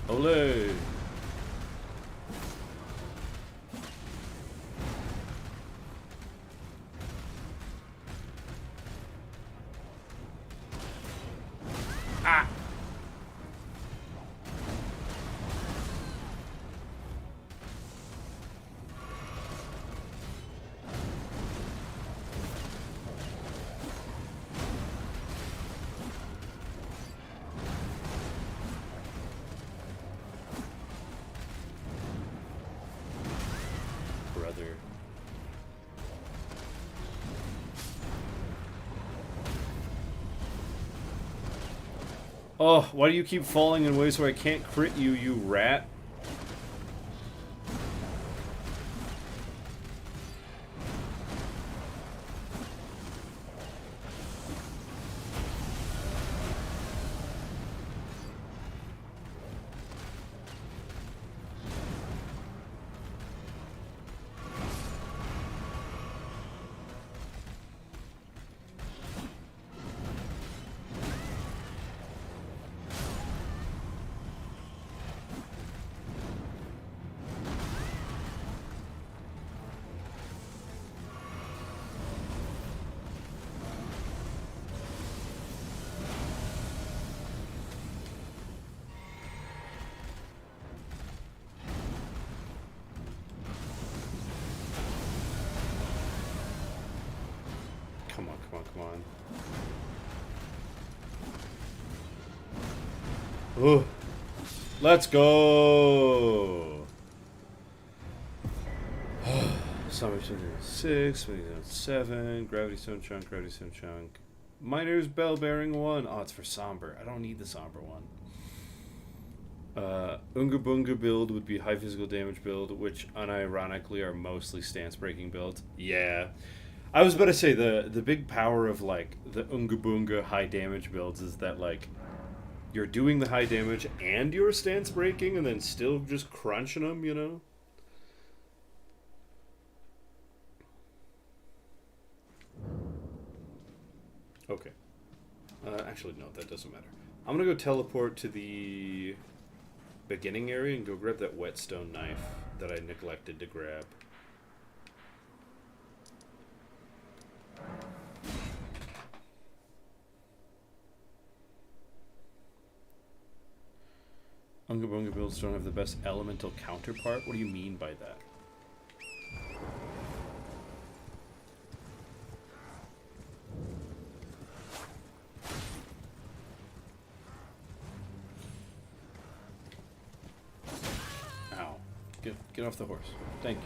Ole! Ah! Brother. Oh, why do you keep falling in ways where I can't crit you, you rat? Come on, come on, come on. Ooh. Let's go! Summer 6, 7, Gravity Stone Chunk, Gravity Stone Chunk. Miner's Bell Bearing 1. Oh, it's for Somber. I don't need the Somber one. Unga Bunga build would be high physical damage build, which unironically are mostly stance breaking builds. Yeah. I was about to say the big power of like the Unga Bunga high damage builds is that like you're doing the high damage and you're stance breaking and then still just crunching them, you know? Okay. Actually, no, that doesn't matter. I'm gonna go teleport to the beginning area and go grab that whetstone knife that I neglected to grab. Unga Bunga builds don't have the best elemental counterpart? What do you mean by that? Ow. Get off the horse. Thank you.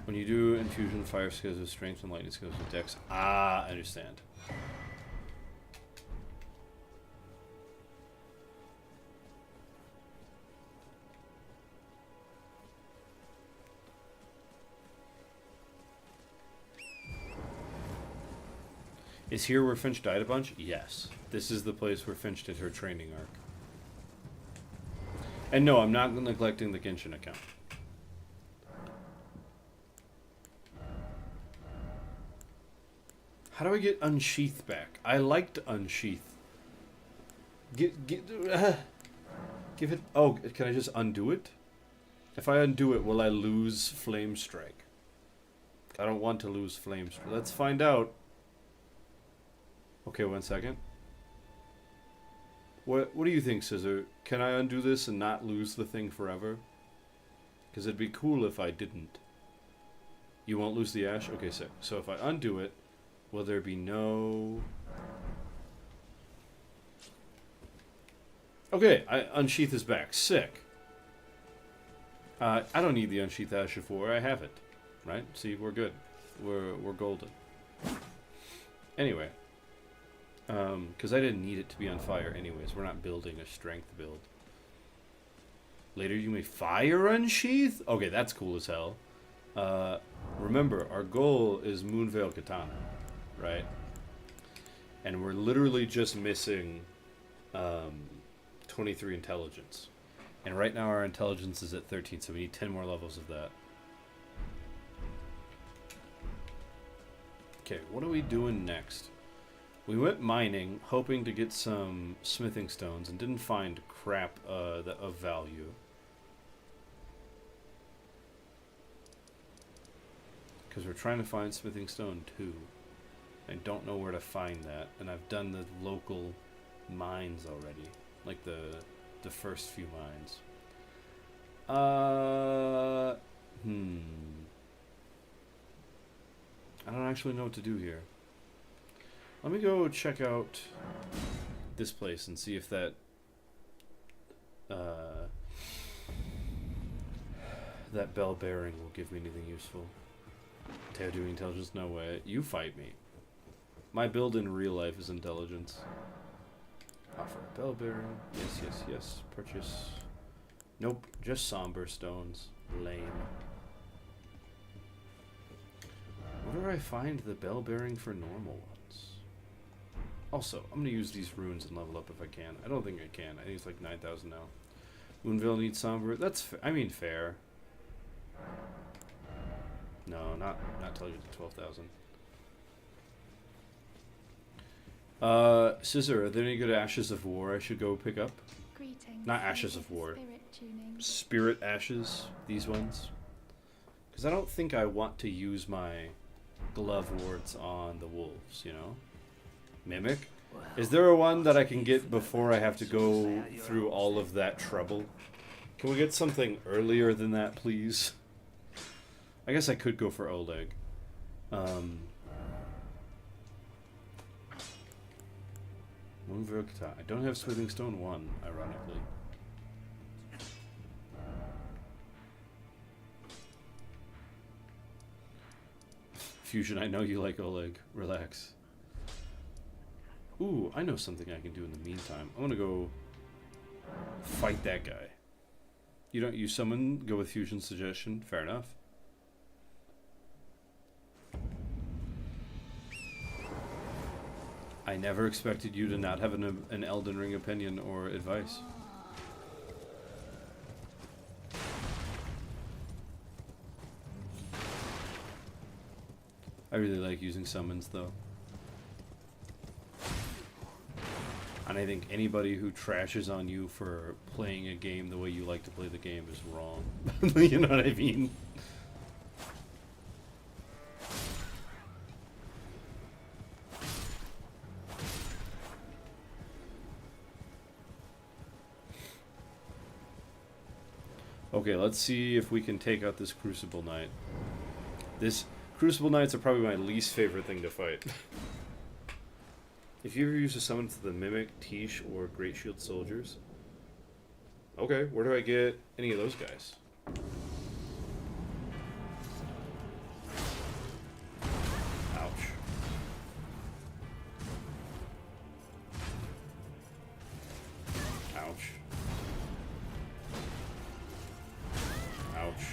When you do infusion, fire skills with strength and lightning skills with dex. Ah, I understand. Is here where Finch died a bunch? Yes. This is the place where Finch did her training arc. And no, I'm not neglecting the Genshin account. How do I get Unsheath back? I liked Unsheath. Give it... Oh, can I just undo it? If I undo it, will I lose Flame Strike? I don't want to lose Flame Strike. Let's find out. Okay, 1 second. What do you think, Scissor? Can I undo this and not lose the thing forever? Because it'd be cool if I didn't. You won't lose the ash? Okay, sick. So if I undo it, will there be no... Okay, Unsheath is back. Sick. I don't need the Unsheath Ash of 4. I have it. Right? See, we're good. We're golden. Anyway. Because I didn't need it to be on fire anyways. We're not building a strength build. Later you may fire Unsheath? Okay, that's cool as hell. Remember, our goal is Moonveil Katana. Right? And we're literally just missing 23 intelligence. And right now our intelligence is at 13, so we need 10 more levels of that. Okay, what are we doing next? We went mining, hoping to get some smithing stones, and didn't find crap of value. Because we're trying to find smithing stone too. I don't know where to find that, and I've done the local mines already, like the first few mines. I don't actually know what to do here. Let me go check out this place and see if that that bell bearing will give me anything useful. Teyo doing intelligence? No way. You fight me. My build in real life is intelligence. Offer a bell bearing. Yes, yes, yes. Purchase. Nope. Just somber stones. Lame. Where do I find the bell bearing for normal ones? Also, I'm going to use these runes and level up if I can. I don't think I can. I think it's like 9,000 now. Moonveil needs somber. That's, I mean, fair. No, not till I get to 12,000. Scissor, are there any good Ashes of War I should go pick up?
Greetings.
Not Ashes of War.
Spirit tuning.
Spirit Ashes, these ones. Because I don't think I want to use my glove wards on the wolves, you know? Mimic? Is there a one that I can get before I have to go through all of that trouble? Can we get something earlier than that, please? I guess I could go for Oleg. Moonveil Katana. I don't have Smithing Stone 1, ironically. Fusion, I know you like Oleg. Relax. Ooh, I know something I can do in the meantime. I'm gonna go fight that guy. You don't use summon, go with Fusion's suggestion. Fair enough. I never expected you to not have an Elden Ring opinion or advice. I really like using summons though. And I think anybody who trashes on you for playing a game the way you like to play the game is wrong. You know what I mean? Okay, let's see if we can take out this Crucible Knight. This Crucible Knights are probably my least favorite thing to fight. If you ever use a summon to the Mimic, Tish, or Great Shield Soldiers. Okay, where do I get any of those guys? Ouch. Ouch. Ouch.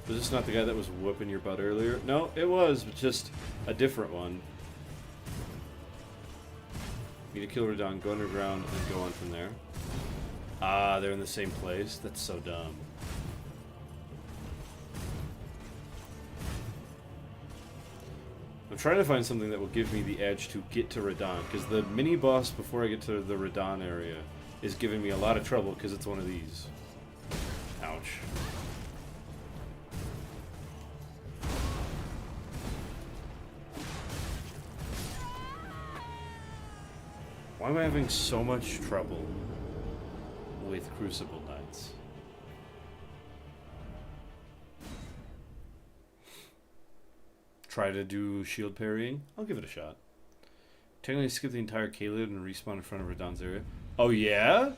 Was this not the guy that was whooping your butt earlier? No, it was, but just a different one. Need to kill Radon, go underground, and go on from there. Ah, they're in the same place? That's so dumb. I'm trying to find something that will give me the edge to get to Radon, because the mini-boss before I get to the Radon area is giving me a lot of trouble because it's one of these. Ouch. Why am I having so much trouble with Crucible Knights? Try to do shield parrying? I'll give it a shot. Technically skip the entire Caelid and respawn in front of Radon's area. Oh yeah?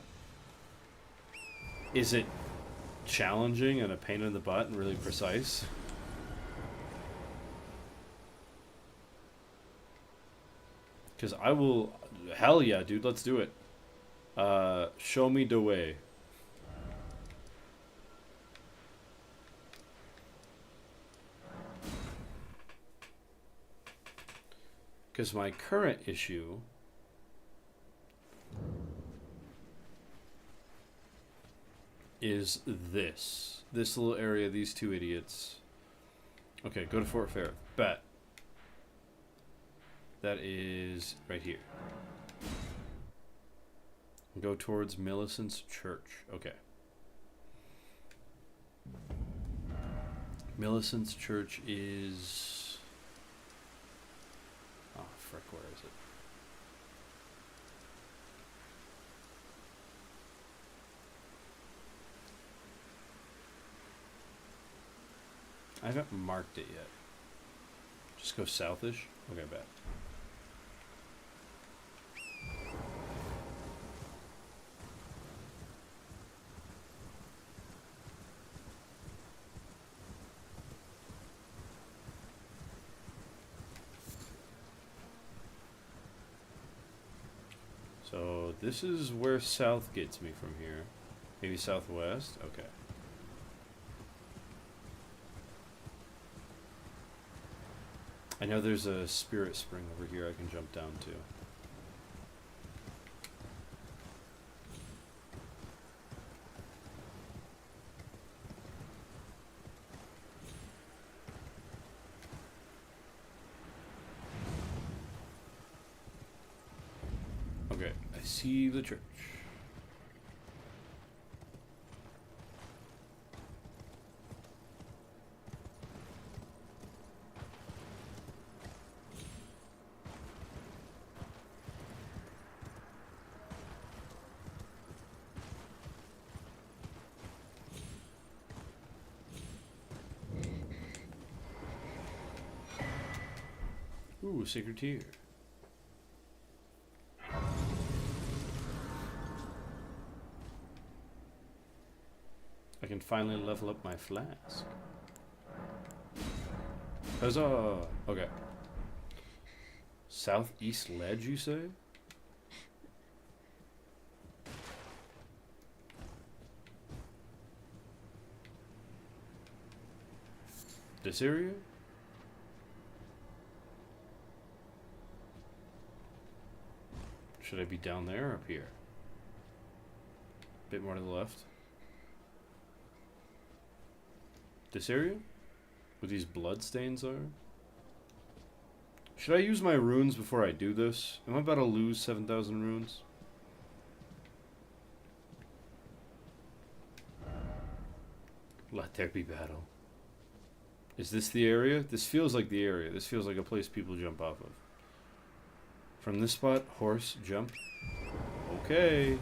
Is it challenging and a pain in the butt and really precise? Because I will... Hell yeah, dude, let's do it. Show me the way. Because my current issue is this. This little area, these two idiots. Okay, go to Fort Fair. Bet. That is right here. Go towards Millicent's Church. Okay. Millicent's Church is... Oh, frick, where is it? I haven't marked it yet. Just go southish? Okay, bad. So this is where south gets me from here. Maybe southwest? Okay. I know there's a spirit spring over here I can jump down to. Okay, I see the church. Ooh, sacred tear. I can finally level up my flask. Huzzah! Okay. Southeast ledge, you say? This area? Should I be down there or up here? Bit more to the left. This area? Where these blood stains are? Should I use my runes before I do this? Am I about to lose 7,000 runes? Let there be battle. Is this the area? This feels like the area. This feels like a place people jump off of. From this spot, horse, jump. Okay.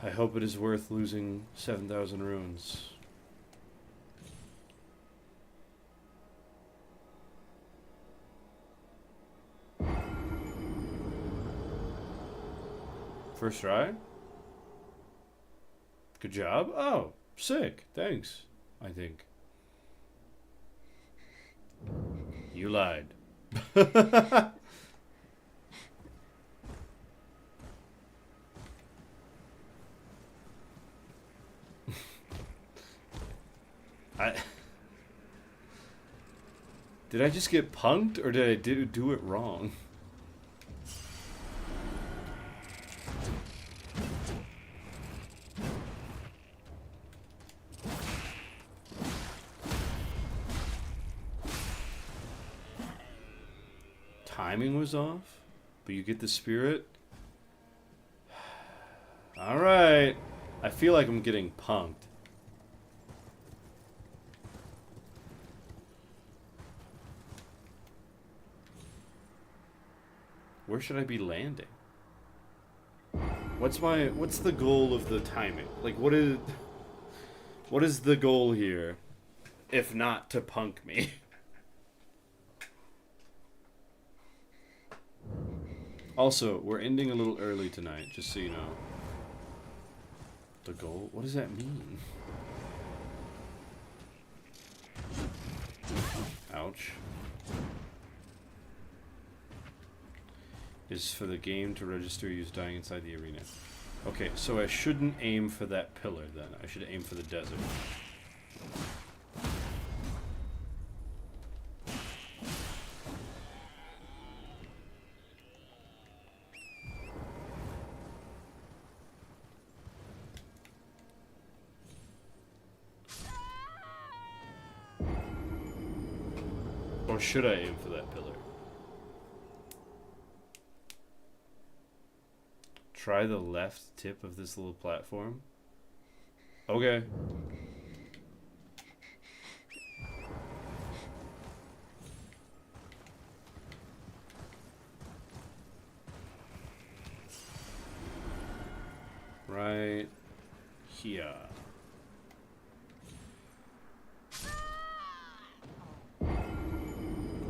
I hope it is worth losing 7,000 runes. First try? Good job. Oh, sick. Thanks, I think. You lied. Did I just get punked, or did I do it wrong? Timing was off, but you get the spirit. Alright. I feel like I'm getting punked. Where should I be landing? What's the goal of the timing? Like, what is the goal here, if not to punk me? Also, we're ending a little early tonight, just so you know. The goal? What does that mean? Ouch. Is for the game to register you as dying inside the arena. Okay, so I shouldn't aim for that pillar then. I should aim for the desert. Or should I aim for that pillar? Try the left tip of this little platform. Okay. Right here.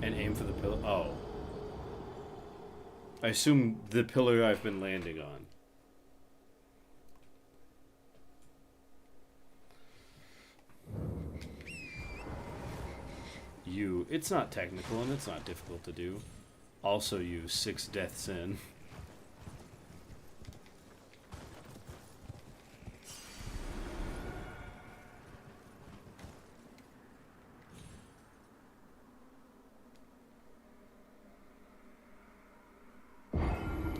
And aim for the pillar. Oh. I assume the pillar I've been landing on. It's not technical and it's not difficult to do. Also use 6 deaths in.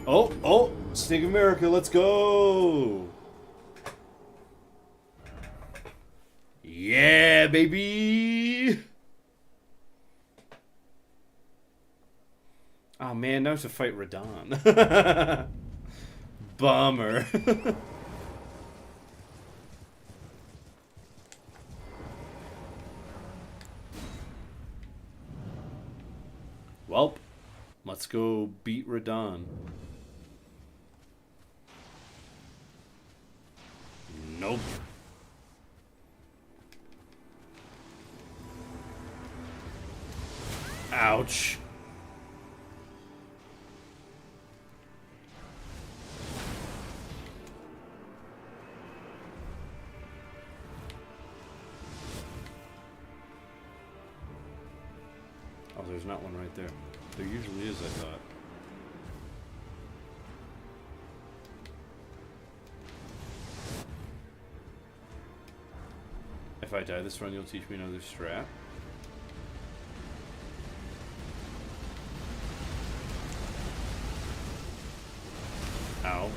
Oh, Snake of America, let's go! Yeah, baby! Oh man, now I have to fight Radon. Bummer. Welp, let's go beat Radon. Nope. Ouch. Oh, there's not one right there. There usually is, I thought. If I die this run, you'll teach me another strat. Ow.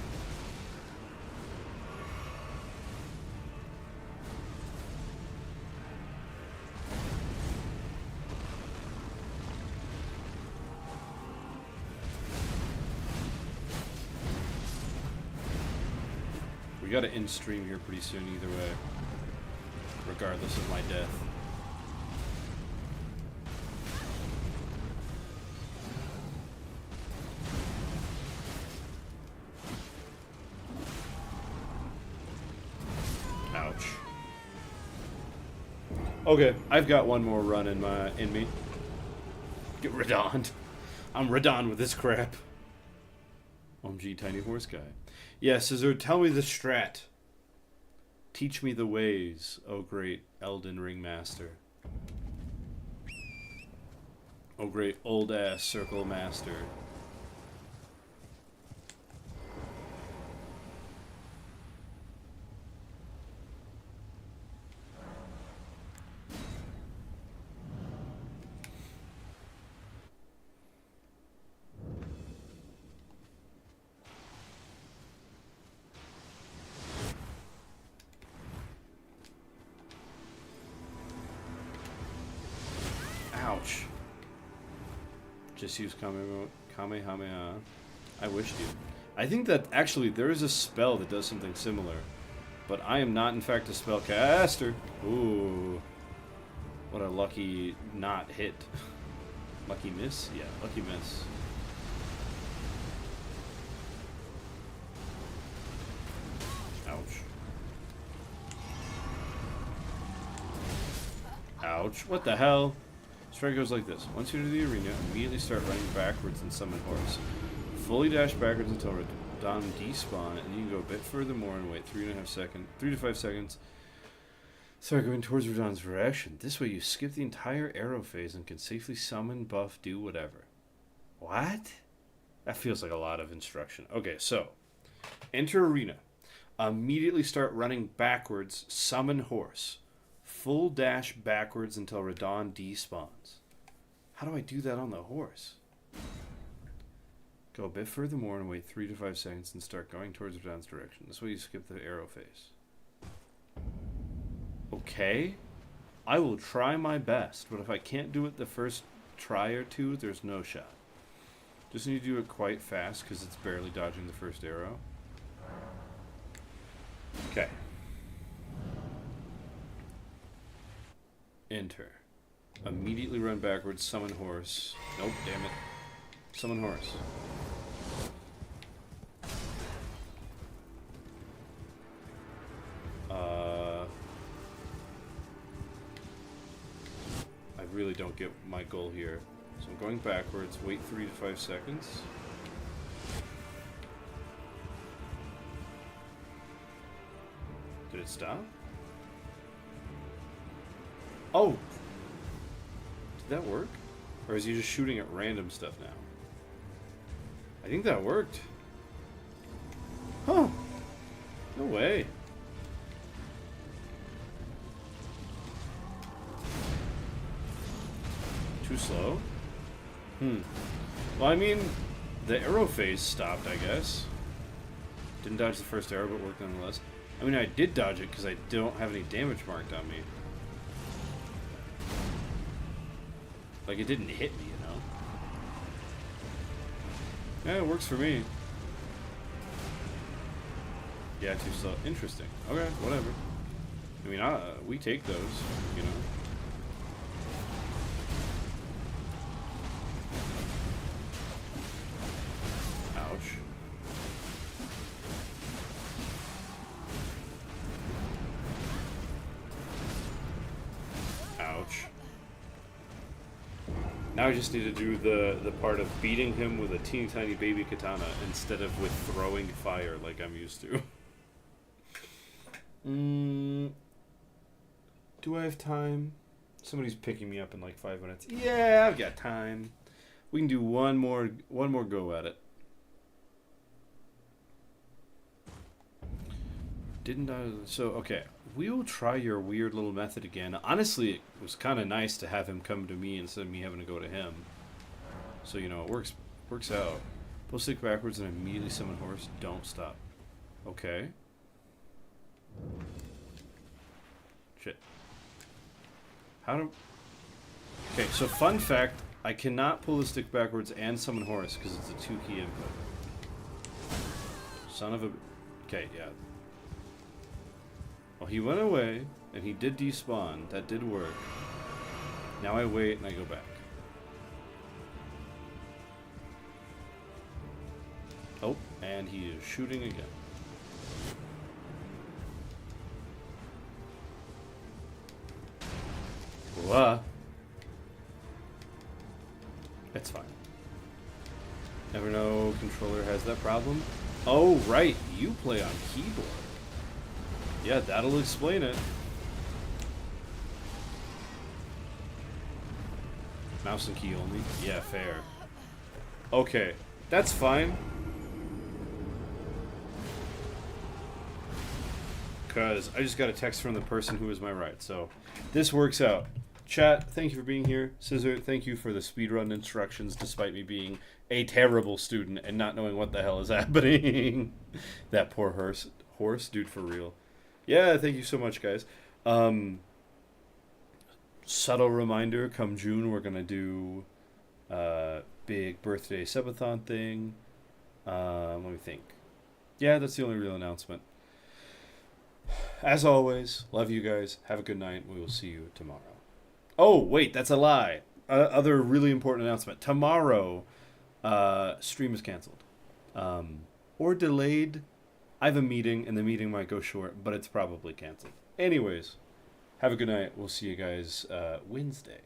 We gotta end stream here pretty soon either way, regardless of my death. Ouch. Okay, I've got one more run in me. Get Radon. I'm Radon with this crap. OMG, tiny horse guy. Yeah, Scissor, tell me the strat. Teach me the ways, oh great Elden Ringmaster. Oh great old-ass Circle Master. Ouch. Just use Kamehameha. I wish to. I think that actually there is a spell that does something similar. But I am not in fact a spellcaster. Ooh. What a lucky not hit. Lucky miss? Yeah, lucky miss. Ouch. Ouch. What the hell? Strike goes like this. Once you're to the arena, immediately start running backwards and summon horse. Fully dash backwards until Radon despawn, and you can go a bit further more and wait 3 to 5 seconds. Start going towards Radon's direction. This way you skip the entire arrow phase and can safely summon, buff, do whatever. What? That feels like a lot of instruction. Okay, so enter arena. Immediately start running backwards, summon horse. Full dash backwards until Radon despawns. How do I do that on the horse? Go a bit further more and wait 3 to 5 seconds and start going towards Radon's direction. This way you skip the arrow phase. Okay. I will try my best, but if I can't do it the first try or two, there's no shot. Just need to do it quite fast because it's barely dodging the first arrow. Okay. Enter. Immediately run backwards, summon horse. Nope, damn it. Summon horse. I really don't get my goal here. So I'm going backwards, wait 3 to 5 seconds. Did it stop? Oh! Did that work? Or is he just shooting at random stuff now? I think that worked. Huh. No way. Too slow? Well, I mean, the arrow phase stopped, I guess. Didn't dodge the first arrow, but worked nonetheless. I mean, I did dodge it because I don't have any damage marked on me. Like, it didn't hit me, you know? Yeah, it works for me. Yeah, too slow. Interesting. Okay, whatever. I mean, we take those, you know? Ouch. Ouch. Now I just need to do the part of beating him with a teeny tiny baby katana instead of with throwing fire like I'm used to. Do I have time? Somebody's picking me up in like 5 minutes. Yeah, I've got time. We can do one more go at it. So okay, we'll try your weird little method again. Honestly, it was kind of nice to have him come to me instead of me having to go to him. So you know, it works out. Pull stick backwards and immediately summon horse. Don't stop. Okay. Shit. How do... Okay, so fun fact, I cannot pull the stick backwards and summon horse because it's a 2-key input. Son of a... Okay, yeah. Well, he went away, and he did despawn. That did work. Now I wait, and I go back. Oh, and he is shooting again. Whoa. It's fine. Never know controller has that problem. Oh, right. You play on keyboard. Yeah, that'll explain it. Mouse and key only? Yeah, fair. Okay, that's fine. Because I just got a text from the person who was my right, so this works out. Chat, thank you for being here. Scissor, thank you for the speedrun instructions despite me being a terrible student and not knowing what the hell is happening. That poor horse, dude, for real. Yeah, thank you so much, guys. Subtle reminder, come June, we're going to do big birthday subathon thing. Let me think. Yeah, that's the only real announcement. As always, love you guys. Have a good night. We will see you tomorrow. Oh, wait, that's a lie. Other really important announcement. Tomorrow, stream is canceled. Or delayed. I have a meeting, and the meeting might go short, but it's probably canceled. Anyways, have a good night. We'll see you guys Wednesday.